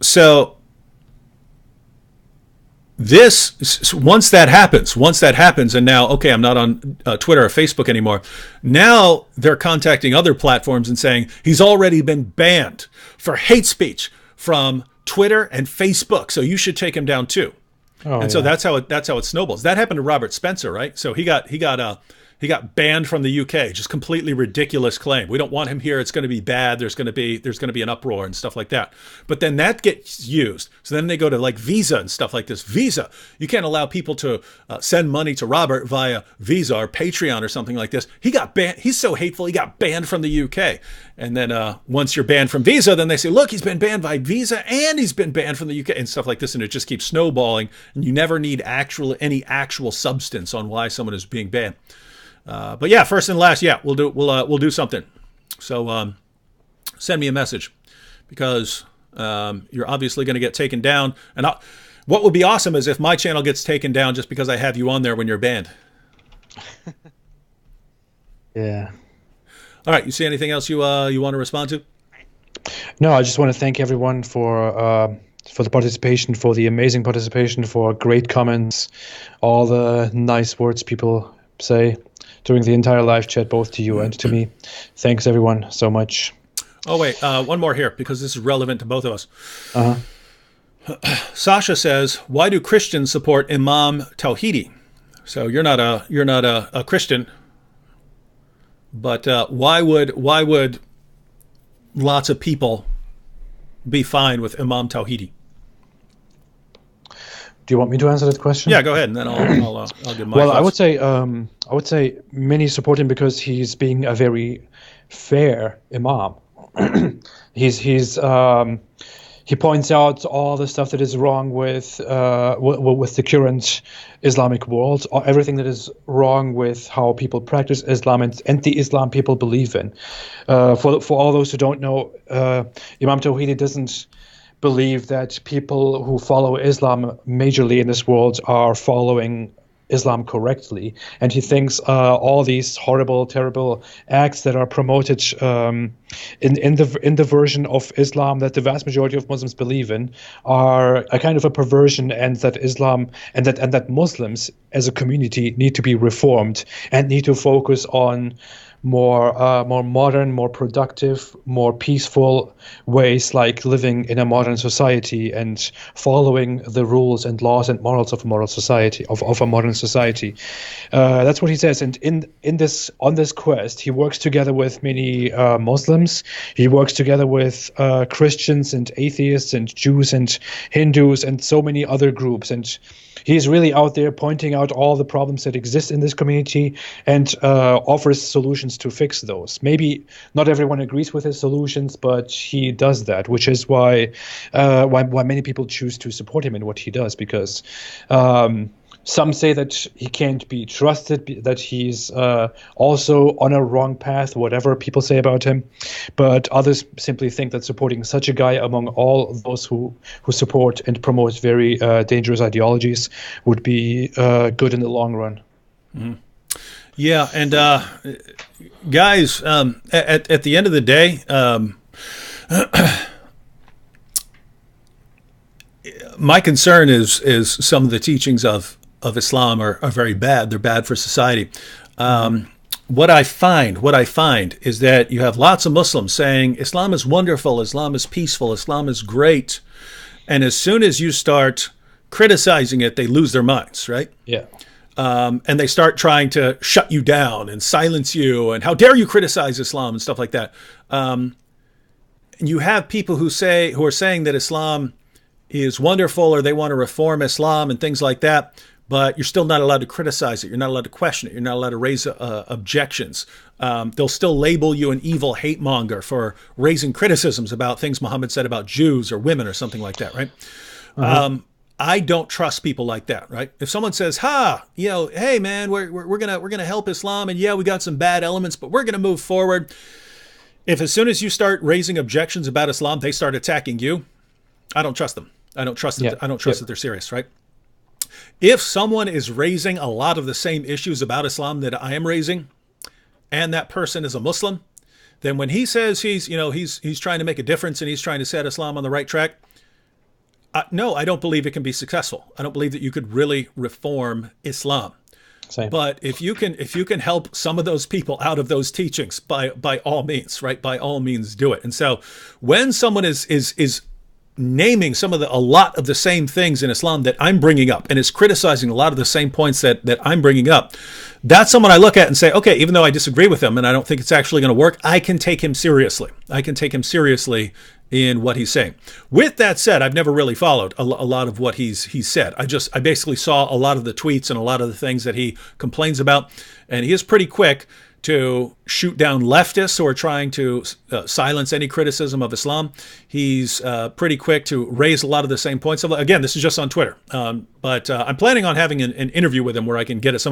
So once that happens, and now, okay, I'm not on Twitter or Facebook anymore. Now they're contacting other platforms and saying he's already been banned for hate speech from Twitter and Facebook, so you should take him down too. So that's how it snowballs. That happened to Robert Spencer, right? So he got banned from the UK. Just completely ridiculous claim. We don't want him here. It's going to be bad. There's going to be an uproar and stuff like that. But then that gets used. So then they go to like Visa and stuff like this. Visa, you can't allow people to send money to Robert via Visa or Patreon or something like this. He got banned. He's so hateful. He got banned from the UK. And then once you're banned from Visa, then they say, look, he's been banned by Visa and he's been banned from the UK and stuff like this. And it just keeps snowballing. And you never need any actual substance on why someone is being banned. But yeah, first and last, yeah, we'll do something. So send me a message because you're obviously going to get taken down. And what would be awesome is if my channel gets taken down just because I have you on there when you're banned. Yeah. All right. You see anything else you want to respond to? No, I just want to thank everyone for the participation, for the amazing participation, for great comments, all the nice words people say during the entire live chat, both to you and to me. Thanks, everyone, so much. Oh, wait, one more here, because this is relevant to both of us. Sasha says, why do Christians support Imam Tawhidi? So you're not a Christian. But why would lots of people be fine with Imam Tawhidi? Do you want me to answer that question? Yeah, go ahead, and then I'll give my Well, thoughts. I would say many support him because he's being a very fair imam. He's he points out all the stuff that is wrong with the current Islamic world, or everything that is wrong with how people practice Islam and the Islam people believe in. For all those who don't know, Imam Tawhidi doesn't believe that people who follow Islam majorly in this world are following Islam correctly, and he thinks all these horrible, terrible acts that are promoted in the version of Islam that the vast majority of Muslims believe in are a kind of a perversion, and that Islam and that Muslims as a community need to be reformed and need to focus on more modern, more productive, more peaceful ways, like living in a modern society and following the rules and laws and morals of a modern society. That's what he says. And on this quest, he works together with many Muslims. He works together with Christians and atheists and Jews and Hindus and so many other groups. And he's really out there pointing out all the problems that exist in this community and offers solutions to fix those. Maybe not everyone agrees with his solutions, but he does that, which is why many people choose to support him in what he does, because some say that he can't be trusted, that he's also on a wrong path, whatever people say about him. But others simply think that supporting such a guy among all those who support and promote very dangerous ideologies would be good in the long run. Mm-hmm. Yeah, and guys, at the end of the day, my concern is some of the teachings of Islam are very bad. They're bad for society. What I find is that you have lots of Muslims saying Islam is wonderful, Islam is peaceful, Islam is great, and as soon as you start criticizing it, they lose their minds, right? Yeah. And they start trying to shut you down and silence you, and how dare you criticize Islam and stuff like that. And you have people who are saying that Islam is wonderful, or they want to reform Islam and things like that, but you're still not allowed to criticize it. You're not allowed to question it. You're not allowed to raise objections. They'll still label you an evil hate monger for raising criticisms about things Muhammad said about Jews or women or something like that, right? Uh-huh. I don't trust people like that, right? If someone says, hey man, we're gonna help Islam, and yeah, we got some bad elements, but we're gonna move forward. If as soon as you start raising objections about Islam, they start attacking you, I don't trust them. I don't trust that. I don't trust that they're serious, right? If someone is raising a lot of the same issues about Islam that I am raising, and that person is a Muslim, then when he says he's trying to make a difference and he's trying to set Islam on the right track, no, I don't believe it can be successful. I don't believe that you could really reform Islam. Same. But if you can help some of those people out of those teachings, by all means, right? By all means, do it. And so, when someone is naming a lot of the same things in Islam that I'm bringing up, and is criticizing a lot of the same points that I'm bringing up, that's someone I look at and say, okay, even though I disagree with him and I don't think it's actually going to work, I can take him seriously. I can take him seriously in what he's saying. With that said, I've never really followed a lot of what he's said. I basically saw a lot of the tweets and a lot of the things that he complains about, and he is pretty quick to shoot down leftists who are trying to silence any criticism of Islam. He's pretty quick to raise a lot of the same points. Again, this is just on Twitter, but I'm planning on having an interview with him where I can get a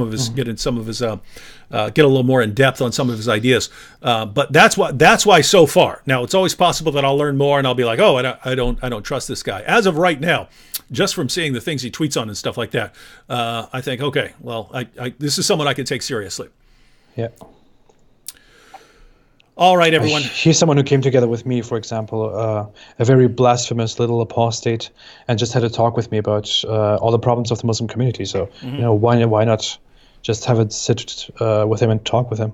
little more in depth on some of his ideas. But that's why so far. Now, it's always possible that I'll learn more and I'll be like, oh, I don't trust this guy. As of right now, just from seeing the things he tweets on and stuff like that, I think, okay, well, this is someone I can take seriously. Yeah. All right, everyone. He's someone who came together with me, for example, a very blasphemous little apostate, and just had a talk with me about all the problems of the Muslim community. So, why not just have a sit with him and talk with him?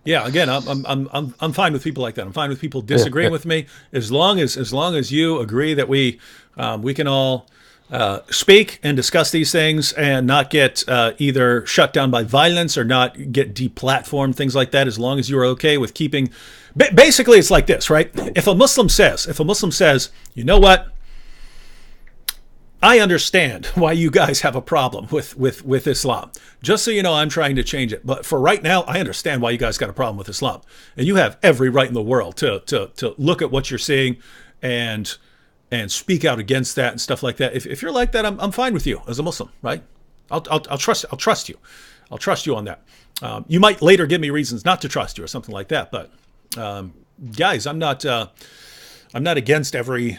Yeah, again, I'm fine with people like that. I'm fine with people disagreeing with me, as long as you agree that we can all speak and discuss these things and not get either shut down by violence or not get deplatformed, things like that, as long as you're okay with keeping. Basically, it's like this, right? If a Muslim says, you know what? I understand why you guys have a problem with Islam. Just so you know, I'm trying to change it. But for right now, I understand why you guys got a problem with Islam. And you have every right in the world to look at what you're seeing and speak out against that and stuff like that. If you're like that, I'm fine with you as a Muslim, right? I'll trust you. I'll trust you on that. You might later give me reasons not to trust you or something like that. But guys, I'm not against every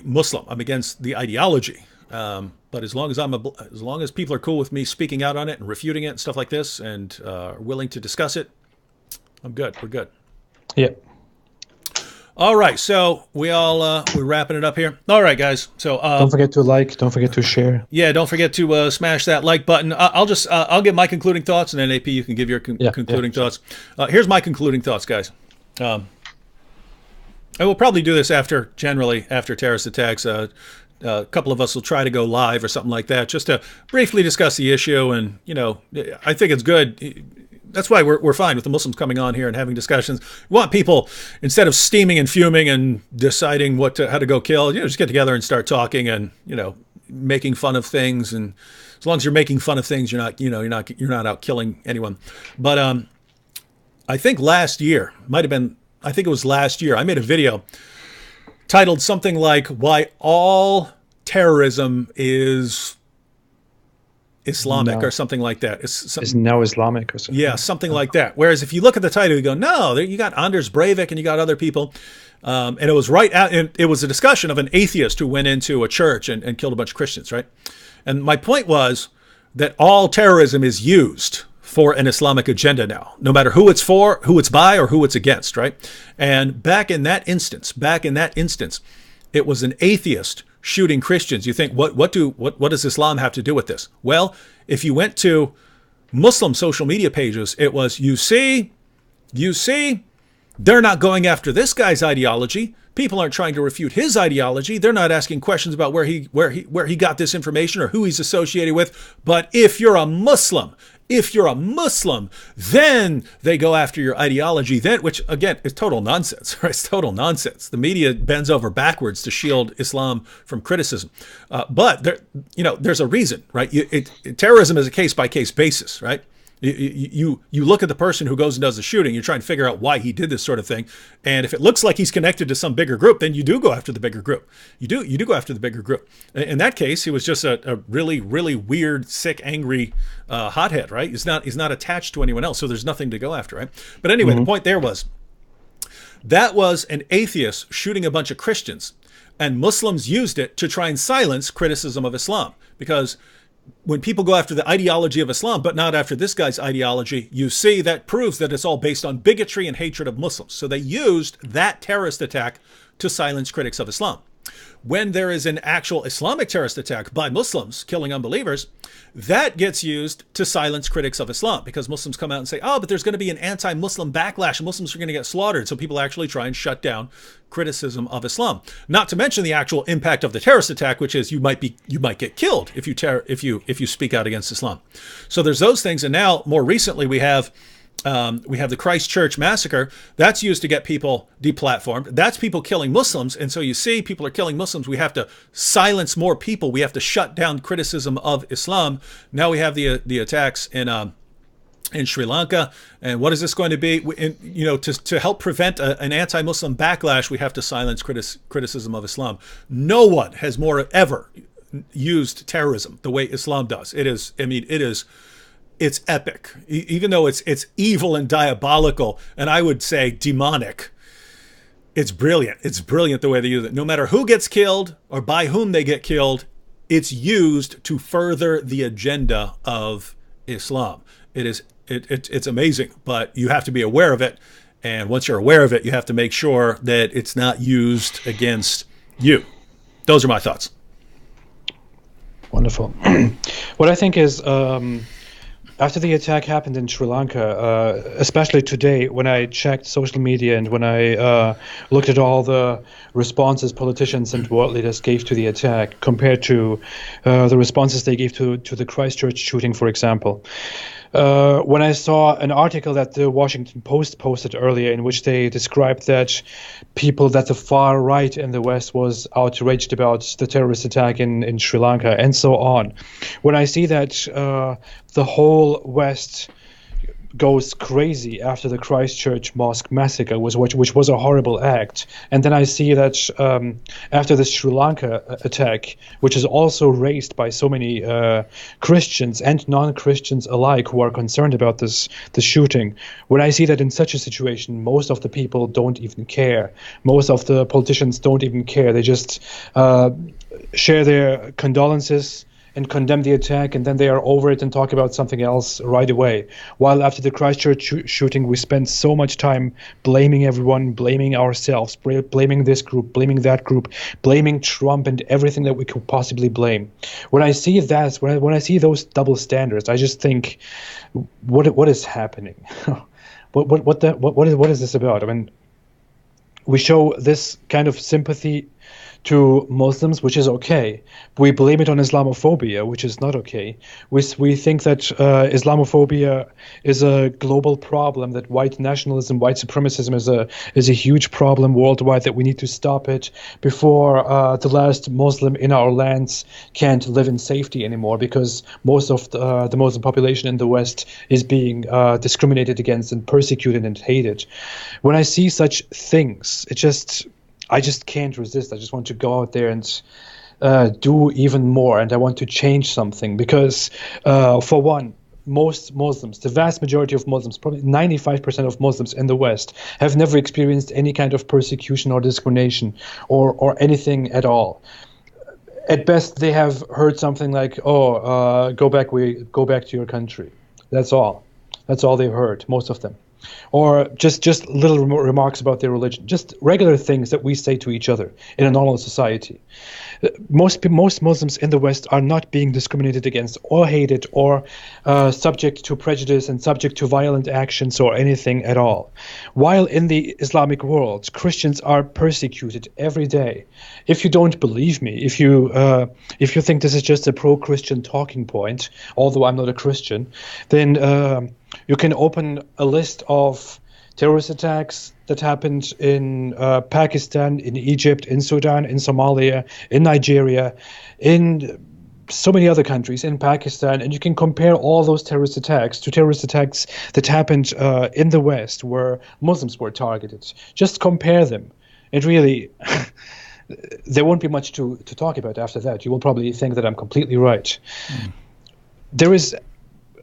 Muslim. I'm against the ideology. But as long as people are cool with me speaking out on it and refuting it and stuff like this and are willing to discuss it, I'm good. We're good. Yeah. All right, so we're wrapping it up here. All right, guys. So don't forget to like, don't forget to share. Yeah, don't forget to smash that like button. I'll give my concluding thoughts, and then AP, you can give your concluding thoughts. Here's my concluding thoughts, guys. I will probably do this after terrorist attacks. A couple of us will try to go live or something like that, just to briefly discuss the issue. And I think it's good. That's why we're fine with the Muslims coming on here and having discussions. We want people, instead of steaming and fuming and deciding how to go kill, just get together and start talking and making fun of things. And as long as you're making fun of things, you're not out killing anyone. But I think last year it was last year, I made a video titled something like "Why All Terrorism Is Islamic" or something like that. It's now Islamic or something. Yeah, something like that. Whereas if you look at the title, you go, no, you got Anders Breivik and you got other people. And it was it was a discussion of an atheist who went into a church and killed a bunch of Christians, right? And my point was that all terrorism is used for an Islamic agenda now, no matter who it's for, who it's by, or who it's against, right? And back in that instance, it was an atheist shooting Christians. You think, what does Islam have to do with this? Well, if you went to Muslim social media pages, it was, you see, they're not going after this guy's ideology. People aren't trying to refute his ideology. They're not asking questions about where he got this information or who he's associated with. But if you're a Muslim, then they go after your ideology, which again is total nonsense, right? It's total nonsense. The media bends over backwards to shield Islam from criticism. But there's a reason, right? Terrorism is a case-by-case basis, right? You look at the person who goes and does the shooting, you're trying to figure out why he did this sort of thing. And if it looks like he's connected to some bigger group, then you do go after the bigger group. You do go after the bigger group. In that case, he was just a really, really weird, sick, angry hothead, right? He's not attached to anyone else, so there's nothing to go after, right? But anyway, The point there was, that was an atheist shooting a bunch of Christians, and Muslims used it to try and silence criticism of Islam. Because when people go after the ideology of Islam, but not after this guy's ideology, you see that proves that it's all based on bigotry and hatred of Muslims. So they used that terrorist attack to silence critics of Islam. When there is an actual Islamic terrorist attack by Muslims killing unbelievers, that gets used to silence critics of Islam, because Muslims come out and say, oh, but there's going to be an anti-Muslim backlash and Muslims are going to get slaughtered. So people actually try and shut down criticism of Islam. Not to mention the actual impact of the terrorist attack, which is you might get killed if you speak out against Islam. So there's those things. And now more recently we have the Christchurch massacre. That's used to get people deplatformed. That's people killing Muslims. And so you see, people are killing Muslims. We have to silence more people. We have to shut down criticism of Islam. Now we have the attacks in Sri Lanka. And what is this going to be? To help prevent an anti-Muslim backlash, we have to silence criticism of Islam. No one has more ever used terrorism the way Islam does. It's epic, even though it's evil and diabolical, and I would say demonic. It's brilliant. It's brilliant the way they use it. No matter who gets killed or by whom they get killed, it's used to further the agenda of Islam. It's amazing, but you have to be aware of it. And once you're aware of it, you have to make sure that it's not used against you. Those are my thoughts. Wonderful. What I think is, After the attack happened in Sri Lanka, especially today, when I checked social media and when I looked at all the responses politicians and world leaders gave to the attack compared to the responses they gave to the Christchurch shooting, for example. When I saw an article that the Washington Post posted earlier in which they described that the far right in the West was outraged about the terrorist attack in Sri Lanka and so on. When I see that the whole West goes crazy after the Christchurch mosque massacre, which was a horrible act. And then I see that after the Sri Lanka attack, which is also raised by so many Christians and non-Christians alike who are concerned about the shooting, when I see that in such a situation, most of the people don't even care. Most of the politicians don't even care. They just share their condolences and condemn the attack, and then they are over it and talk about something else right away. While after the Christchurch shooting, we spent so much time blaming everyone, blaming ourselves, blaming this group, blaming that group, blaming Trump and everything that we could possibly blame. When I see that, when I see those double standards, I just think, what is happening? What is this about? I mean, we show this kind of sympathy to Muslims, which is okay. We blame it on Islamophobia, which is not okay. We think that Islamophobia is a global problem, that white nationalism, white supremacism is a huge problem worldwide, that we need to stop it before the last Muslim in our lands can't live in safety anymore, because most of the Muslim population in the West is being discriminated against and persecuted and hated. When I see such things, I just can't resist. I just want to go out there and do even more, and I want to change something because, for one, most Muslims, the vast majority of Muslims, probably 95% of Muslims in the West, have never experienced any kind of persecution or discrimination or anything at all. At best, they have heard something like, go back to your country. That's all. That's all they've heard, most of them. Or just little remarks about their religion, just regular things that we say to each other in a normal society. Most Muslims in the West are not being discriminated against or hated or subject to prejudice and subject to violent actions or anything at all. While in the Islamic world, Christians are persecuted every day. If you don't believe me, if you think this is just a pro-Christian talking point, although I'm not a Christian, then you can open a list of terrorist attacks that happened in Pakistan, in Egypt, in Sudan, in Somalia, in Nigeria, in so many other countries, in Pakistan, and you can compare all those terrorist attacks to terrorist attacks that happened in the West where Muslims were targeted. Just compare them. And really, there won't be much to talk about after that. You will probably think that I'm completely right. There is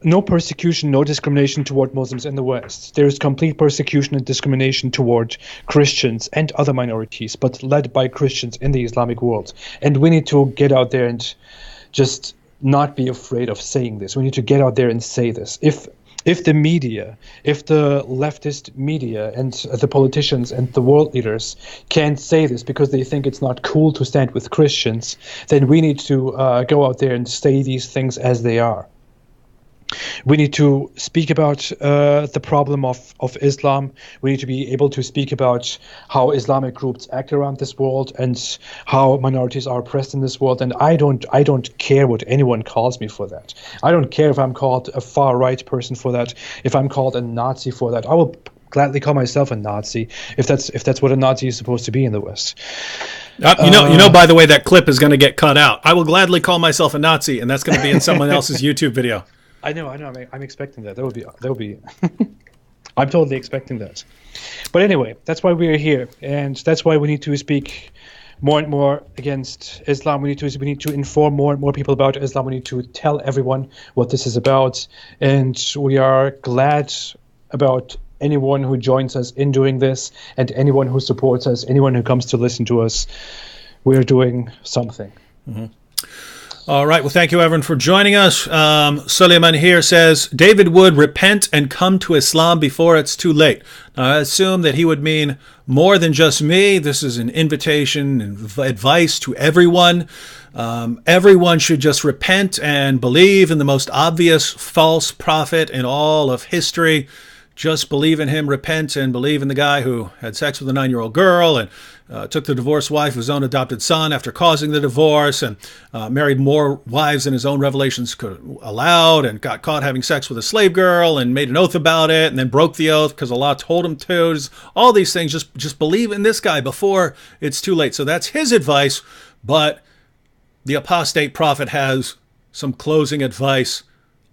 no persecution, no discrimination toward Muslims in the West. There is complete persecution and discrimination toward Christians and other minorities, but led by Christians in the Islamic world. And we need to get out there and just not be afraid of saying this. We need to get out there and say this. If the media, if the leftist media and the politicians and the world leaders can't say this because they think it's not cool to stand with Christians, then we need to go out there and say these things as they are. We need to speak about the problem of Islam. We need to be able to speak about how Islamic groups act around this world and how minorities are oppressed in this world. And I don't care what anyone calls me for that. I don't care if I'm called a far-right person for that, if I'm called a Nazi for that. I will gladly call myself a Nazi if that's what a Nazi is supposed to be in the West. You know. By the way, that clip is going to get cut out. I will gladly call myself a Nazi, and that's going to be in someone else's YouTube video. I know. I'm expecting that. That would be. I'm totally expecting that. But anyway, that's why we're here, and that's why we need to speak more and more against Islam. We need to inform more and more people about Islam. We need to tell everyone what this is about, and we are glad about anyone who joins us in doing this, and anyone who supports us, anyone who comes to listen to us. We're doing something. Mm-hmm. All right. Well, thank you, everyone, for joining us. Suleiman here says, David would repent and come to Islam before it's too late. Now, I assume that he would mean more than just me. This is an invitation and advice to everyone. Everyone should just repent and believe in the most obvious false prophet in all of history. Just believe in him, repent, and believe in the guy who had sex with a 9-year-old girl and took the divorced wife of his own adopted son after causing the divorce, and married more wives than his own revelations could allowed, and got caught having sex with a slave girl and made an oath about it, and then broke the oath because Allah told him to. Just all these things. Just believe in this guy before it's too late. So that's his advice, but the apostate prophet has some closing advice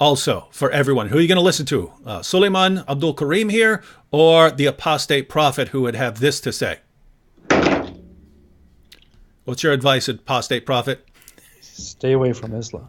also for everyone. Who are you going to listen to? Suleiman Abdul Karim here, or the apostate prophet who would have this to say? What's your advice, apostate prophet? Stay away from Islam.